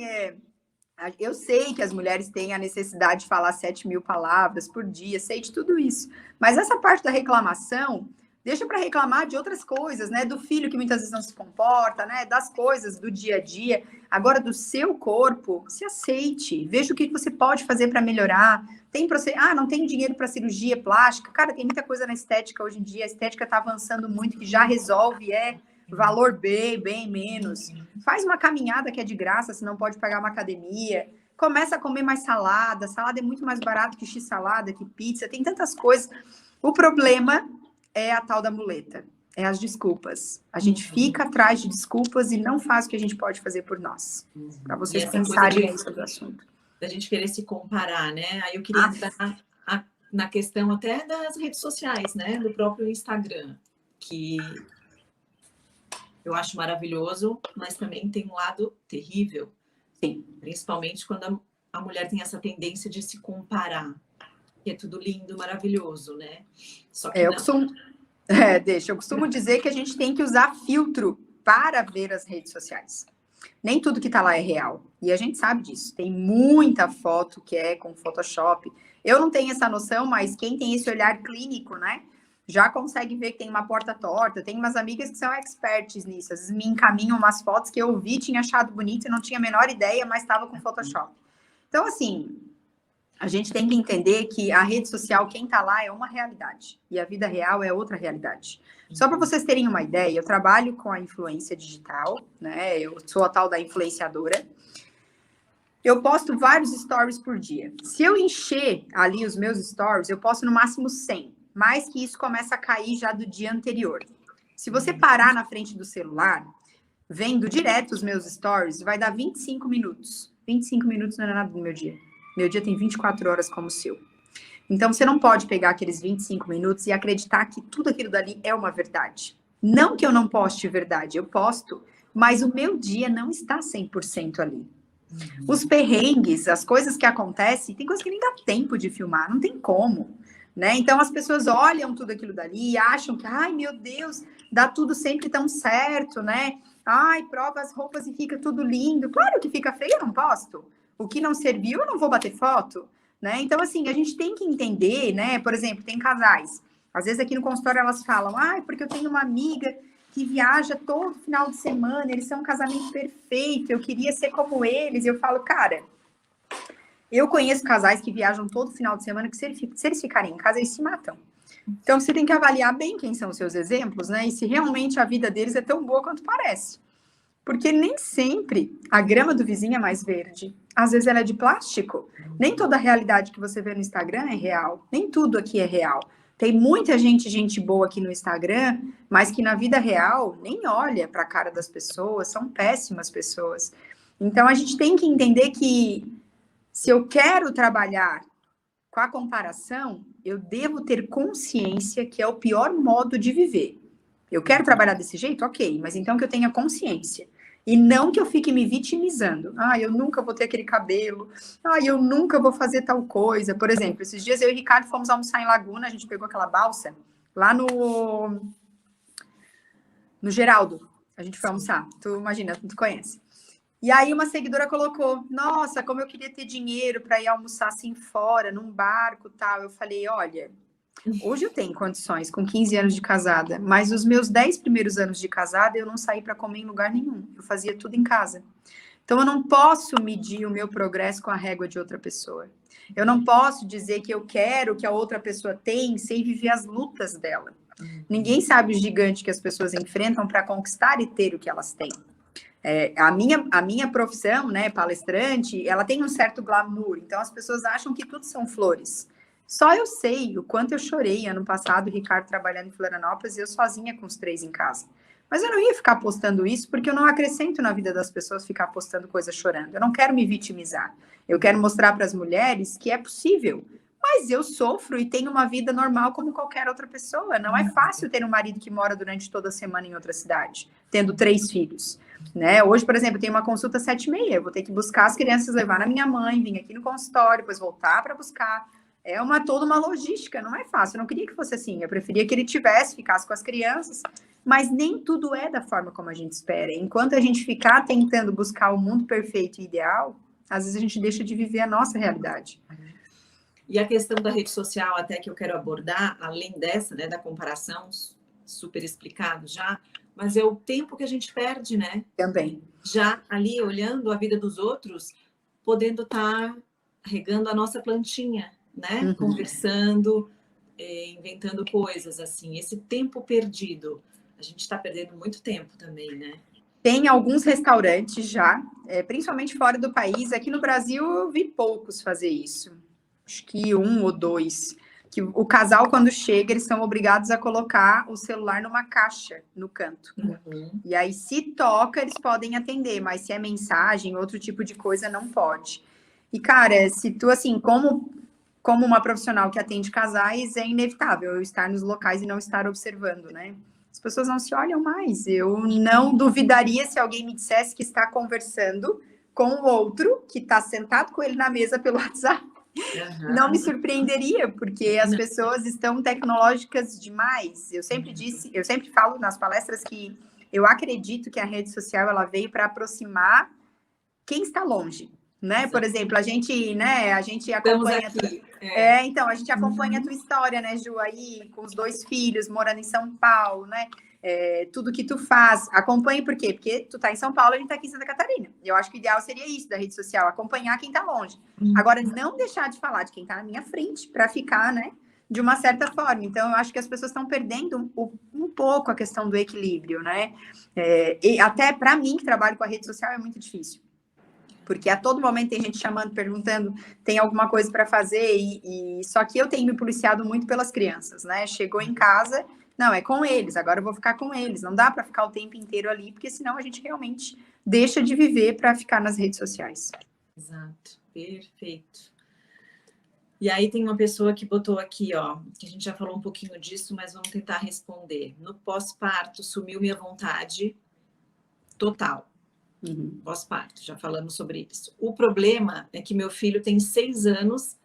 eu sei que as mulheres têm a necessidade de falar 7.000 palavras por dia, sei de tudo isso. Mas essa parte da reclamação, deixa para reclamar de outras coisas, né? Do filho que muitas vezes não se comporta, né? Das coisas do dia a dia. Agora, do seu corpo, se aceite. Veja o que você pode fazer para melhorar. Não tenho dinheiro para cirurgia plástica. Cara, tem muita coisa na estética hoje em dia. A estética está avançando muito, que já resolve, valor bem menos. Faz uma caminhada que é de graça, se não pode pagar uma academia. Começa a comer mais salada. Salada é muito mais barato que x-salada, que pizza. Tem tantas coisas. O problema é a tal da muleta. É as desculpas. A gente fica atrás de desculpas e não faz o que a gente pode fazer por nós. Para vocês pensarem aí sobre o assunto. Da gente querer se comparar, né? Aí eu queria entrar na questão até das redes sociais, né? Do próprio Instagram, que eu acho maravilhoso, mas também tem um lado terrível. Sim. Principalmente quando a mulher tem essa tendência de se comparar. Que é tudo lindo, maravilhoso, né? Só que eu costumo dizer que a gente tem que usar filtro para ver as redes sociais. Nem tudo que está lá é real. E a gente sabe disso. Tem muita foto que é com Photoshop. Eu não tenho essa noção, mas quem tem esse olhar clínico, né? Já consegue ver que tem uma porta torta. Tem umas amigas que são experts nisso. Às vezes me encaminham umas fotos que eu vi, tinha achado bonito e não tinha a menor ideia, mas estava com Photoshop. Então, assim, A gente tem que entender que a rede social, quem está lá é uma realidade e a vida real é outra realidade. Só para vocês terem uma ideia, eu trabalho com a influência digital, né? Eu sou a tal da influenciadora. Eu posto vários stories por dia. Se eu encher ali os meus stories, eu posto no máximo 100. Mais que isso começa a cair já do dia anterior. Se você parar na frente do celular, vendo direto os meus stories, vai dar 25 minutos. 25 minutos não é nada do meu dia. Meu dia tem 24 horas como o seu. Então, você não pode pegar aqueles 25 minutos e acreditar que tudo aquilo dali é uma verdade. Não que eu não poste verdade, eu posto, mas o meu dia não está 100% ali. Os perrengues, as coisas que acontecem, tem coisas que nem dá tempo de filmar, não tem como, né? Então, as pessoas olham tudo aquilo dali e acham que, ai, meu Deus, dá tudo sempre tão certo, né? Ai, prova as roupas e fica tudo lindo. Claro que fica feio, eu não posto. O que não serviu, eu não vou bater foto, né? Então, assim, a gente tem que entender, né? Por exemplo, tem casais. Às vezes aqui no consultório elas falam, ai, porque eu tenho uma amiga que viaja todo final de semana, eles são um casamento perfeito, eu queria ser como eles. E eu falo, cara, eu conheço casais que viajam todo final de semana, que se eles ficarem em casa, eles se matam. Então, você tem que avaliar bem quem são os seus exemplos, né? E se realmente a vida deles é tão boa quanto parece. Porque nem sempre a grama do vizinho é mais verde. Às vezes ela é de plástico. Nem toda a realidade que você vê no Instagram é real. Nem tudo aqui é real. Tem muita gente boa aqui no Instagram, mas que na vida real nem olha para a cara das pessoas, são péssimas pessoas. Então a gente tem que entender que se eu quero trabalhar com a comparação, eu devo ter consciência que é o pior modo de viver. Eu quero trabalhar desse jeito? Ok, mas então que eu tenha consciência. E não que eu fique me vitimizando. Ah, eu nunca vou ter aquele cabelo. Ah, eu nunca vou fazer tal coisa. Por exemplo, esses dias eu e o Ricardo fomos almoçar em Laguna, a gente pegou aquela balsa lá no Geraldo. A gente foi almoçar. Tu imagina, tu conhece. E aí uma seguidora colocou, nossa, como eu queria ter dinheiro para ir almoçar assim fora, num barco e tal. Eu falei, olha, hoje eu tenho condições, com 15 anos de casada, mas os meus 10 primeiros anos de casada eu não saí para comer em lugar nenhum. Eu fazia tudo em casa. Então eu não posso medir o meu progresso com a régua de outra pessoa. Eu não posso dizer que eu quero que a outra pessoa tem sem viver as lutas dela. Ninguém sabe o gigante que as pessoas enfrentam para conquistar e ter o que elas têm. A minha profissão, né, palestrante, ela tem um certo glamour. Então as pessoas acham que tudo são flores. Só eu sei o quanto eu chorei ano passado, o Ricardo trabalhando em Florianópolis e eu sozinha com os 3 em casa. Mas eu não ia ficar postando isso porque eu não acrescento na vida das pessoas ficar postando coisa chorando. Eu não quero me vitimizar. Eu quero mostrar para as mulheres que é possível. Mas eu sofro e tenho uma vida normal como qualquer outra pessoa. Não é fácil ter um marido que mora durante toda a semana em outra cidade, tendo 3 filhos. Né? Hoje, por exemplo, eu tenho uma consulta às 7h30. Eu vou ter que buscar as crianças, levar na minha mãe, vir aqui no consultório, depois voltar para buscar. É toda uma logística, não é fácil. Eu não queria que fosse assim. Eu preferia que ele ficasse com as crianças, mas nem tudo é da forma como a gente espera. Enquanto a gente ficar tentando buscar o mundo perfeito e ideal, às vezes a gente deixa de viver a nossa realidade. E a questão da rede social, até que eu quero abordar, além dessa, né, da comparação, super explicado já, mas é o tempo que a gente perde, né? Também. Já ali olhando a vida dos outros, podendo estar regando a nossa plantinha, né? Uhum. Conversando, inventando coisas assim. Esse tempo perdido, a gente está perdendo muito tempo também, né? Tem alguns restaurantes já, principalmente fora do país. Aqui no Brasil eu vi poucos fazer isso. Acho que 1 ou 2. Que o casal, quando chega, eles são obrigados a colocar o celular numa caixa no canto. Uhum. E aí, se toca, eles podem atender, mas se é mensagem, outro tipo de coisa, não pode. E, cara, se tu, assim, como uma profissional que atende casais, é inevitável eu estar nos locais e não estar observando, né? As pessoas não se olham mais. Eu não duvidaria se alguém me dissesse que está conversando com o outro, que está sentado com ele na mesa pelo WhatsApp. Uhum. Não me surpreenderia, porque as pessoas estão tecnológicas demais. Eu sempre falo nas palestras que eu acredito que a rede social ela veio para aproximar quem está longe. né? Exato. Por exemplo, a gente Estamos acompanha... aqui. Então, a gente acompanha a tua história, né, Ju, aí, com os 2 filhos, morando em São Paulo, né? Tudo que tu faz. Acompanhe por quê? Porque tu tá em São Paulo, a gente tá aqui em Santa Catarina. Eu acho que o ideal seria isso, da rede social, acompanhar quem tá longe. Agora, não deixar de falar de quem tá na minha frente, para ficar, né, de uma certa forma. Então, eu acho que as pessoas estão perdendo um pouco a questão do equilíbrio, né? E até para mim, que trabalho com a rede social, é muito difícil. Porque a todo momento tem gente chamando, perguntando, tem alguma coisa para fazer, e só que eu tenho me policiado muito pelas crianças, né? Chegou em casa, não, é com eles, agora eu vou ficar com eles. Não dá para ficar o tempo inteiro ali, porque senão a gente realmente deixa de viver para ficar nas redes sociais. Exato, perfeito. E aí tem uma pessoa que botou aqui, ó, que a gente já falou um pouquinho disso, mas vamos tentar responder. No pós-parto, sumiu minha vontade total. Pós-parto, já falamos sobre isso. O problema é que meu filho tem 6 anos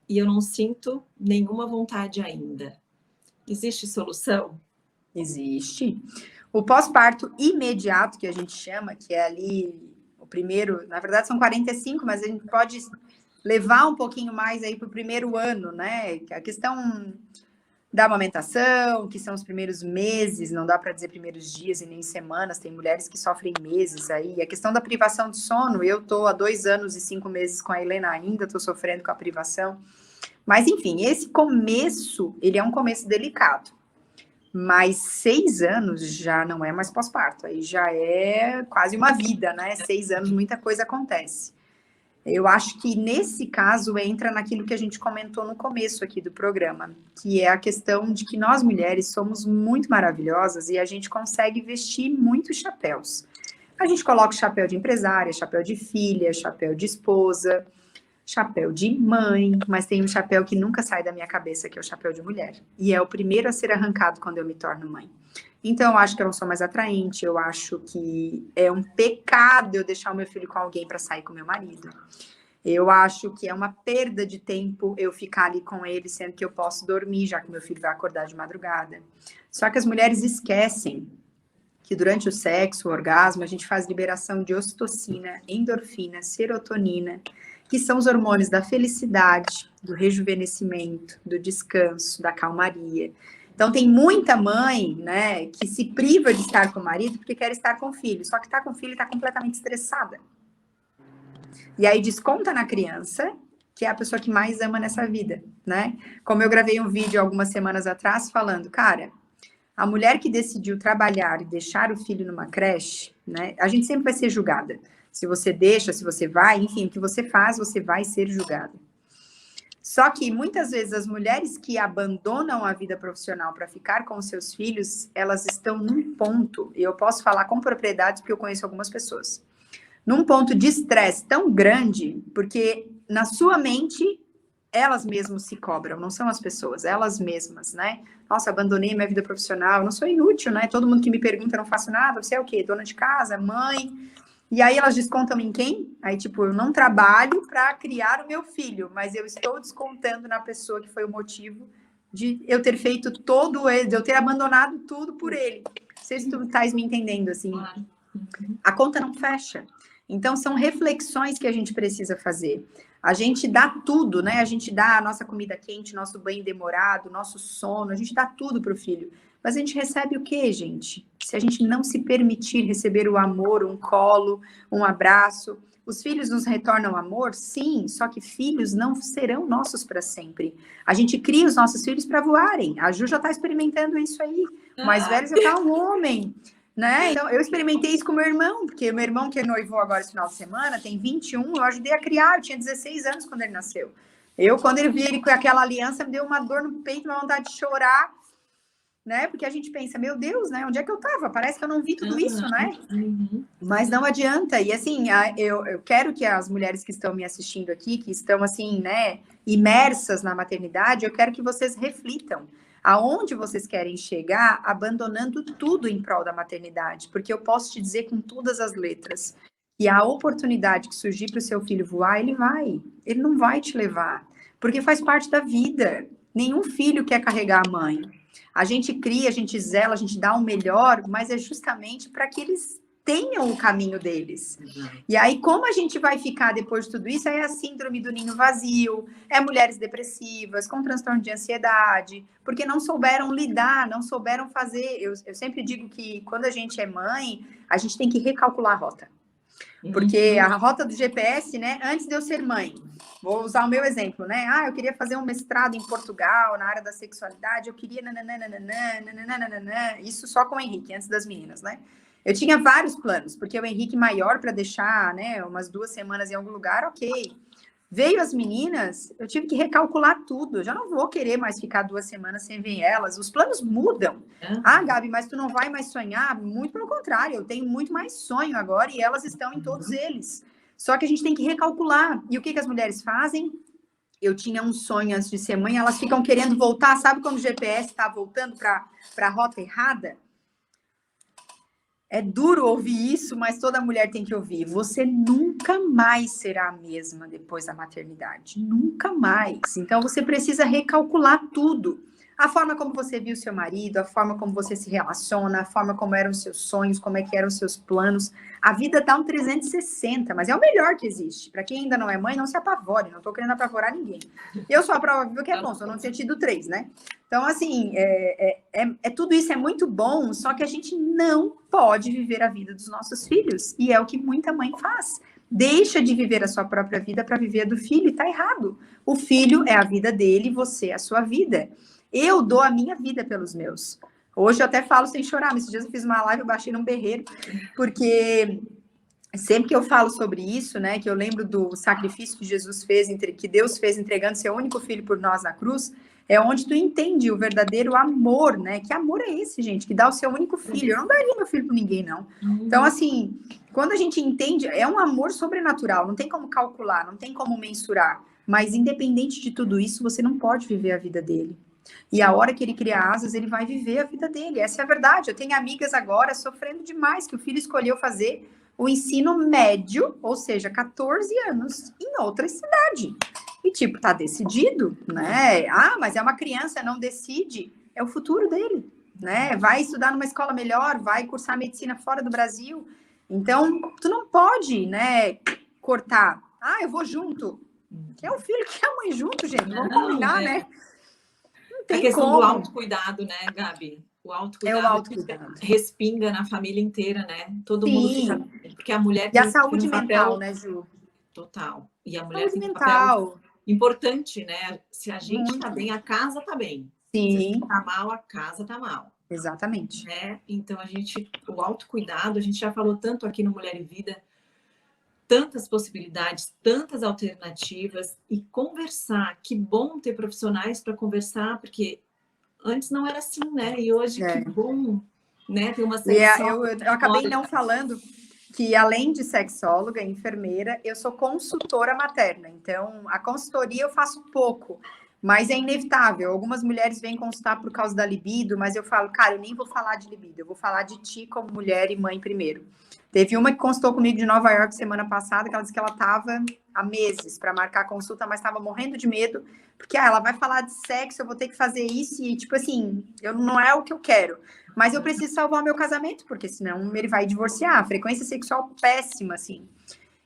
e eu não sinto nenhuma vontade ainda. Existe solução? Existe. O pós-parto imediato, que a gente chama, que é ali o primeiro, na verdade são 45, mas a gente pode levar um pouquinho mais aí para o primeiro ano, né? A questão da amamentação, que são os primeiros meses, não dá para dizer primeiros dias e nem semanas, tem mulheres que sofrem meses aí. A questão da privação de sono, eu estou há 2 anos e 5 meses com a Helena ainda, estou sofrendo com a privação. Mas, enfim, esse começo, ele é um começo delicado. Mas 6 anos já não é mais pós-parto, aí já é quase uma vida, né? 6 anos, muita coisa acontece. Eu acho que nesse caso entra naquilo que a gente comentou no começo aqui do programa, que é a questão de que nós mulheres somos muito maravilhosas e a gente consegue vestir muitos chapéus. A gente coloca o chapéu de empresária, chapéu de filha, chapéu de esposa, chapéu de mãe, mas tem um chapéu que nunca sai da minha cabeça, que é o chapéu de mulher. E é o primeiro a ser arrancado quando eu me torno mãe. Então, eu acho que eu não sou mais atraente, eu acho que é um pecado eu deixar o meu filho com alguém para sair com meu marido. Eu acho que é uma perda de tempo eu ficar ali com ele, sendo que eu posso dormir, já que meu filho vai acordar de madrugada. Só que as mulheres esquecem que durante o sexo, o orgasmo, a gente faz liberação de ocitocina, endorfina, serotonina, que são os hormônios da felicidade, do rejuvenescimento, do descanso, da calmaria. Então, tem muita mãe, né, que se priva de estar com o marido porque quer estar com o filho. Só que está com o filho e está completamente estressada. E aí desconta na criança, que é a pessoa que mais ama nessa vida, né? Como eu gravei um vídeo algumas semanas atrás falando, cara, a mulher que decidiu trabalhar e deixar o filho numa creche, né? A gente sempre vai ser julgada. Se você deixa, se você vai, enfim, o que você faz, você vai ser julgada. Só que muitas vezes as mulheres que abandonam a vida profissional para ficar com os seus filhos, elas estão num ponto, e eu posso falar com propriedade porque eu conheço algumas pessoas, num ponto de estresse tão grande, porque na sua mente elas mesmas se cobram, não são as pessoas, elas mesmas, né? Nossa, abandonei minha vida profissional, eu não sou inútil, né? Todo mundo que me pergunta, eu não faço nada, você é o quê? Dona de casa, mãe... E aí elas descontam em quem? Aí, tipo, eu não trabalho para criar o meu filho, mas eu estou descontando na pessoa que foi o motivo de eu ter feito todo ele, de eu ter abandonado tudo por ele. Não sei se tu estás me entendendo, assim. A conta não fecha. Então, são reflexões que a gente precisa fazer. A gente dá tudo, né? A gente dá a nossa comida quente, nosso banho demorado, nosso sono, a gente dá tudo para o filho. Mas a gente recebe o quê, gente? Se a gente não se permitir receber o amor, um colo, um abraço. Os filhos nos retornam amor? Sim, só que filhos não serão nossos para sempre. A gente cria os nossos filhos para voarem. A Ju já está experimentando isso aí. O mais velho já está um homem, né? Então, eu experimentei isso com meu irmão, porque meu irmão que noivou agora esse final de semana, tem 21, eu ajudei a criar, eu tinha 16 anos quando ele nasceu. Quando ele vi ele com aquela aliança, me deu uma dor no peito, uma vontade de chorar, né? Porque a gente pensa, meu Deus, né? Onde é que eu tava? Parece que eu não vi tudo isso, né? Mas não adianta. E assim, eu quero que as mulheres que estão me assistindo aqui, que estão assim, né, imersas na maternidade, eu quero que vocês reflitam aonde vocês querem chegar, abandonando tudo em prol da maternidade. Porque eu posso te dizer com todas as letras que a oportunidade que surgir para o seu filho voar, ele vai. Ele não vai te levar. Porque faz parte da vida. Nenhum filho quer carregar a mãe. A gente cria, a gente zela, a gente dá o melhor, mas é justamente para que eles tenham o caminho deles. E aí, como a gente vai ficar depois de tudo isso? Aí é a síndrome do ninho vazio, é mulheres depressivas, com transtorno de ansiedade, porque não souberam lidar, não souberam fazer. Eu sempre digo que quando a gente é mãe, a gente tem que recalcular a rota. Porque a rota do GPS, né, antes de eu ser mãe, vou usar o meu exemplo, né? Eu queria fazer um mestrado em Portugal, na área da sexualidade, eu queria isso só com o Henrique, antes das meninas, né? Eu tinha vários planos, porque o Henrique maior para deixar, né, umas 2 semanas em algum lugar, ok. Veio as meninas, eu tive que recalcular tudo. Eu já não vou querer mais ficar 2 semanas sem ver elas. Os planos mudam. Gabi, mas tu não vai mais sonhar? Muito pelo contrário, eu tenho muito mais sonho agora e elas estão em todos eles. Só que a gente tem que recalcular. E o que as mulheres fazem? Eu tinha um sonho antes de ser mãe, elas ficam querendo voltar. Sabe quando o GPS está voltando para a rota errada? É duro ouvir isso, mas toda mulher tem que ouvir. Você nunca mais será a mesma depois da maternidade. Nunca mais. Então, você precisa recalcular tudo. A forma como você viu seu marido, a forma como você se relaciona, a forma como eram os seus sonhos, como é que eram os seus planos. A vida dá um 360, mas é o melhor que existe. Para quem ainda não é mãe, não se apavore. Não estou querendo apavorar ninguém. Eu sou a prova viva que é bom, só não tinha tido 3, né? Então, assim, tudo isso é muito bom, só que a gente não pode viver a vida dos nossos filhos. E é o que muita mãe faz. Deixa de viver a sua própria vida para viver a do filho, e tá errado. O filho é a vida dele, você é a sua vida. Eu dou a minha vida pelos meus. Hoje eu até falo sem chorar, mas esses dias eu fiz uma live, eu baixei num berreiro, porque sempre que eu falo sobre isso, né, que eu lembro do sacrifício que Jesus fez, que Deus fez entregando seu único filho por nós na cruz, é onde tu entende o verdadeiro amor, né? Que amor é esse, gente? Que dá o seu único filho. Eu não daria meu filho para ninguém, não. Então, assim, quando a gente entende, é um amor sobrenatural, não tem como calcular, não tem como mensurar. Mas, independente de tudo isso, você não pode viver a vida dele. E a hora que ele criar asas, ele vai viver a vida dele. Essa é a verdade. Eu tenho amigas agora sofrendo demais, que o filho escolheu fazer o ensino médio, ou seja, 14 anos, em outra cidade. E, tipo, tá decidido, né? Mas é uma criança, não decide. É o futuro dele, né? Vai estudar numa escola melhor, vai cursar medicina fora do Brasil. Então, tu não pode, né, cortar. Eu vou junto. É o filho que é a mãe junto, gente. Vamos combinar, né? Não tem a questão como. do autocuidado, né, Gabi? O autocuidado, é o autocuidado. Respinga na família inteira, né? Todo mundo fica... Porque a mulher tem a saúde mental, papel... né, Ju? Total. E a mulher saúde tem mental. Um papel importante, né? Se a gente está bem, a casa está bem. Sim. Se a gente está mal, a casa está mal. Exatamente. Né? Então, o autocuidado, a gente já falou tanto aqui no Mulher e Vida, tantas possibilidades, tantas alternativas, e conversar. Que bom ter profissionais para conversar, porque antes não era assim, né? E hoje, que bom, né? Tem uma sexóloga. Eu acabei não falando que, além de sexóloga, enfermeira, eu sou consultora materna. Então, a consultoria eu faço pouco, mas é inevitável. Algumas mulheres vêm consultar por causa da libido, mas eu falo, cara, eu nem vou falar de libido, eu vou falar de ti como mulher e mãe primeiro. Teve uma que consultou comigo de Nova York semana passada, que ela disse que ela estava há meses para marcar a consulta, mas estava morrendo de medo, porque ela vai falar de sexo, eu vou ter que fazer isso, e tipo assim, não é o que eu quero. Mas eu preciso salvar o meu casamento, porque senão ele vai divorciar. A frequência sexual péssima, assim.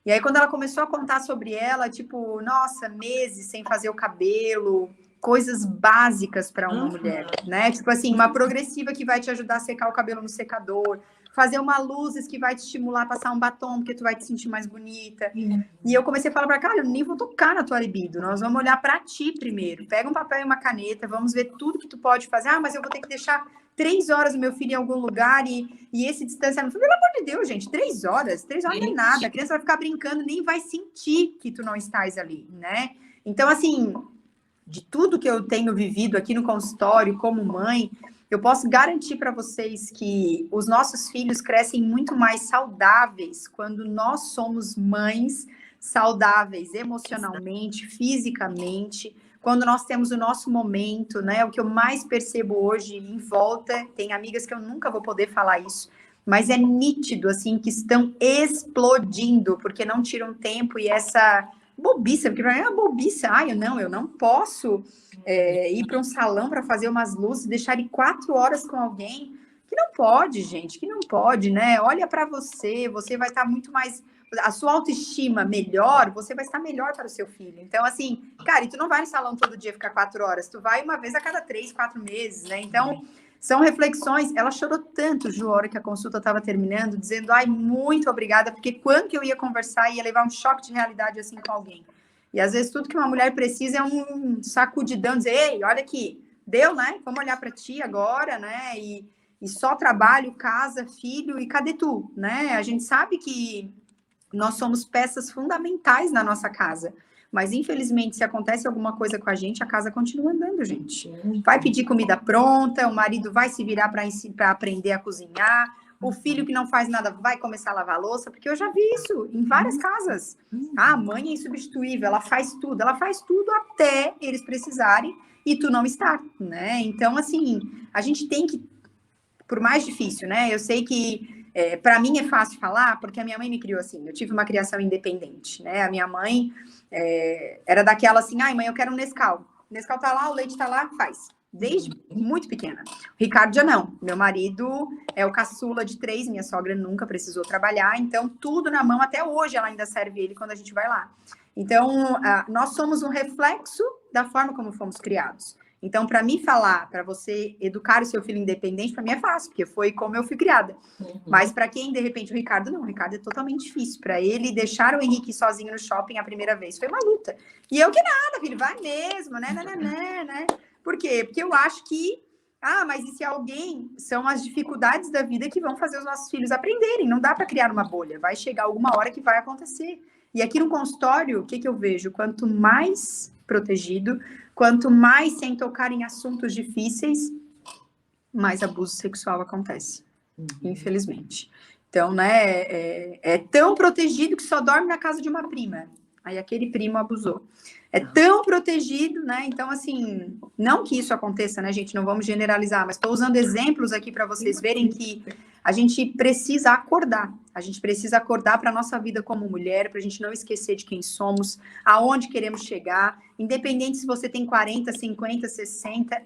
E aí, quando ela começou a contar sobre ela, tipo, nossa, meses sem fazer o cabelo, coisas básicas para uma mulher, né? Tipo assim, uma progressiva que vai te ajudar a secar o cabelo no secador, fazer uma luzes que vai te estimular a passar um batom, porque tu vai te sentir mais bonita. E eu comecei a falar para cara, eu nem vou tocar na tua libido, nós vamos olhar para ti primeiro. Pega um papel e uma caneta, vamos ver tudo que tu pode fazer. Mas eu vou ter que deixar 3 horas o meu filho em algum lugar e esse distanciamento. Pelo amor de Deus, gente, 3 horas não é nada. A criança vai ficar brincando, nem vai sentir que tu não estás ali, né? Então, assim, de tudo que eu tenho vivido aqui no consultório como mãe, eu posso garantir para vocês que os nossos filhos crescem muito mais saudáveis quando nós somos mães saudáveis emocionalmente, fisicamente, quando nós temos o nosso momento, né? O que eu mais percebo hoje em volta, tem amigas que eu nunca vou poder falar isso, mas é nítido, assim, que estão explodindo, porque não tiram tempo, e essa bobiça, porque para mim é uma bobice. Eu não posso ir para um salão para fazer umas luzes, deixar ir 4 horas com alguém. Que não pode, gente, que não pode, né? Olha para você, você vai estar muito mais... A sua autoestima melhor, você vai estar melhor para o seu filho. Então, assim, cara, e tu não vai no salão todo dia ficar 4 horas, tu vai uma vez a cada 3, 4 meses, né? Então, são reflexões. Ela chorou tanto, Ju, a hora que a consulta estava terminando, dizendo, ai, muito obrigada, porque quando que eu ia conversar, ia levar um choque de realidade assim com alguém. E às vezes tudo que uma mulher precisa é um sacudidão, dizer, ei, olha aqui, deu, né? Vamos olhar para ti agora, né? E só trabalho, casa, filho, e cadê tu, né? A gente sabe que nós somos peças fundamentais na nossa casa. Mas, infelizmente, se acontece alguma coisa com a casa continua andando, gente. Vai pedir comida pronta, o marido vai se virar para aprender a cozinhar, o filho que não faz nada vai começar a lavar a louça, porque eu já vi isso em várias casas. A mãe é insubstituível, ela faz tudo até eles precisarem e tu não estar, né? Então, assim, a gente tem que, por mais difícil, né? Eu sei que para mim é fácil falar, porque a minha mãe me criou assim. Eu tive uma criação independente, né? A minha mãe era daquela assim, ai, mãe, eu quero um Nescau. O Nescau tá lá, o leite tá lá, faz. Desde muito pequena. O Ricardo já não. Meu marido é o caçula de 3, minha sogra nunca precisou trabalhar, então tudo na mão, até hoje ela ainda serve ele quando a gente vai lá. Então, nós somos um reflexo da forma como fomos criados. Então, para mim falar, para você educar o seu filho independente, para mim é fácil, porque foi como eu fui criada. Mas para quem, de repente, o Ricardo não, o Ricardo é totalmente difícil. Para ele, deixar o Henrique sozinho no shopping a primeira vez foi uma luta. E eu que nada, filho, vai mesmo, né? Por quê? Porque eu acho que, mas e se alguém, são as dificuldades da vida que vão fazer os nossos filhos aprenderem. Não dá para criar uma bolha, vai chegar alguma hora que vai acontecer. E aqui no consultório, o que eu vejo? Quanto mais protegido, quanto mais sem tocar em assuntos difíceis, mais abuso sexual acontece, infelizmente. Então, né, é tão protegido que só dorme na casa de uma prima. Aí aquele primo abusou. É tão protegido, né? Então, assim, não que isso aconteça, né, gente? Não vamos generalizar, mas estou usando exemplos aqui para vocês verem que a gente precisa acordar. A gente precisa acordar para a nossa vida como mulher, para a gente não esquecer de quem somos, aonde queremos chegar. Independente se você tem 40, 50, 60,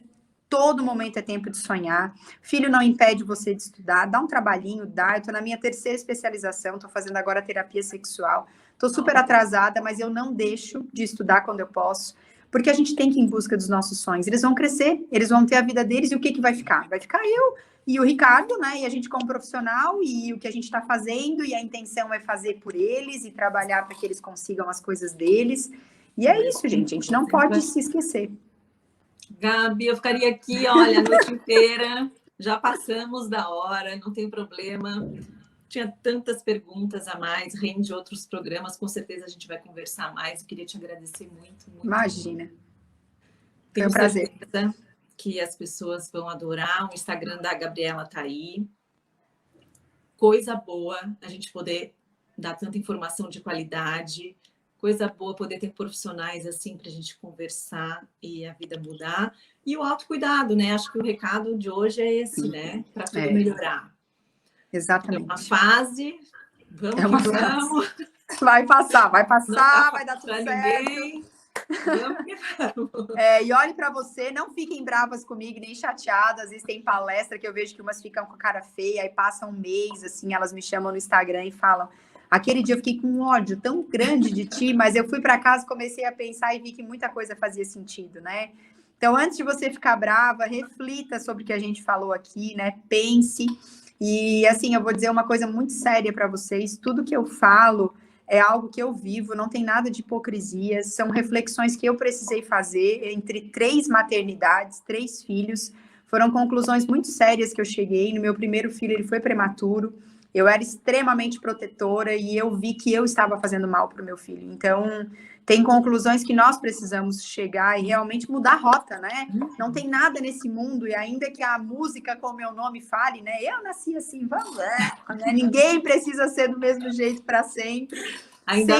todo momento é tempo de sonhar. Filho não impede você de estudar, dá um trabalhinho, dá. Eu estou na minha 3ª especialização, estou fazendo agora terapia sexual. Estou super atrasada, mas eu não deixo de estudar quando eu posso, porque a gente tem que ir em busca dos nossos sonhos. Eles vão crescer, eles vão ter a vida deles, e o que vai ficar? Vai ficar eu e o Ricardo, né? E a gente como profissional, e o que a gente está fazendo, e a intenção é fazer por eles, e trabalhar para que eles consigam as coisas deles. E é isso, gente, a gente não pode se esquecer. Gabi, eu ficaria aqui, olha, a noite inteira, já passamos da hora, não tem problema. Tinha tantas perguntas a mais, rende outros programas, com certeza a gente vai conversar mais. Eu queria te agradecer muito. Imagina. Tenho certeza que as pessoas vão adorar. O Instagram da Gabriela tá aí. Coisa boa a gente poder dar tanta informação de qualidade. Coisa boa poder ter profissionais assim para a gente conversar e a vida mudar. E o autocuidado, né? Acho que o recado de hoje é esse, né? Para tudo melhorar. Exatamente. É uma fase, vamos. Vai passar, vai dar tudo certo. Ninguém. E olhe para você, não fiquem bravas comigo, nem chateadas. Às vezes tem palestra que eu vejo que umas ficam com cara feia, aí passa um mês, assim, elas me chamam no Instagram e falam: aquele dia eu fiquei com um ódio tão grande de ti, mas eu fui para casa, comecei a pensar e vi que muita coisa fazia sentido, né? Então, antes de você ficar brava, reflita sobre o que a gente falou aqui, né? Pense. E, assim, eu vou dizer uma coisa muito séria para vocês. Tudo que eu falo é algo que eu vivo, não tem nada de hipocrisia. São reflexões que eu precisei fazer entre 3 maternidades, 3 filhos. Foram conclusões muito sérias que eu cheguei. No meu primeiro filho, ele foi prematuro. Eu era extremamente protetora e eu vi que eu estava fazendo mal para o meu filho. Então, tem conclusões que nós precisamos chegar e realmente mudar a rota, né? Não tem nada nesse mundo, e ainda que a música com o meu nome fale, né? Eu nasci assim, vamos lá, né? Ninguém precisa ser do mesmo jeito para sempre. Ainda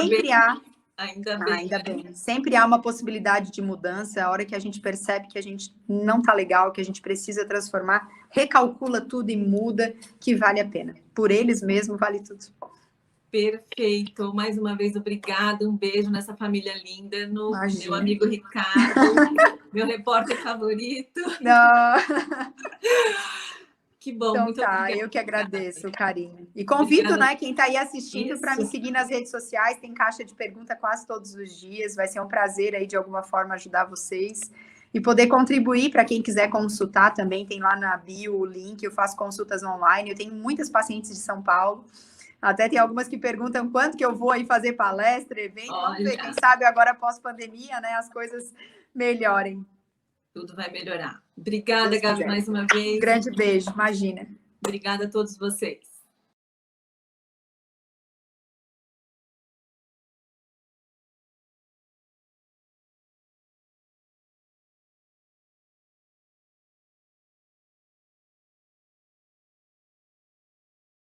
bem. Sempre há uma possibilidade de mudança. A hora que a gente percebe que a gente não tá legal, que a gente precisa transformar, recalcula tudo e muda, que vale a pena. Por eles mesmo, vale tudo. Perfeito. Mais uma vez, obrigada. Um beijo nessa família linda, no meu amigo Ricardo, meu repórter favorito. Não. Que bom, Então muito tá, obrigada. eu que agradeço o carinho. E convido, né, quem está aí assistindo para me seguir nas redes sociais, tem caixa de pergunta quase todos os dias, vai ser um prazer aí de alguma forma ajudar vocês e poder contribuir para quem quiser consultar também, tem lá na bio o link, eu faço consultas online, eu tenho muitas pacientes de São Paulo, até tem algumas que perguntam quanto que eu vou aí fazer palestra, evento, vamos ver, quem sabe agora pós-pandemia, né, as coisas melhorem. Tudo vai melhorar. Obrigada, Gabi, mais uma vez. Grande beijo, imagina. Obrigada a todos vocês.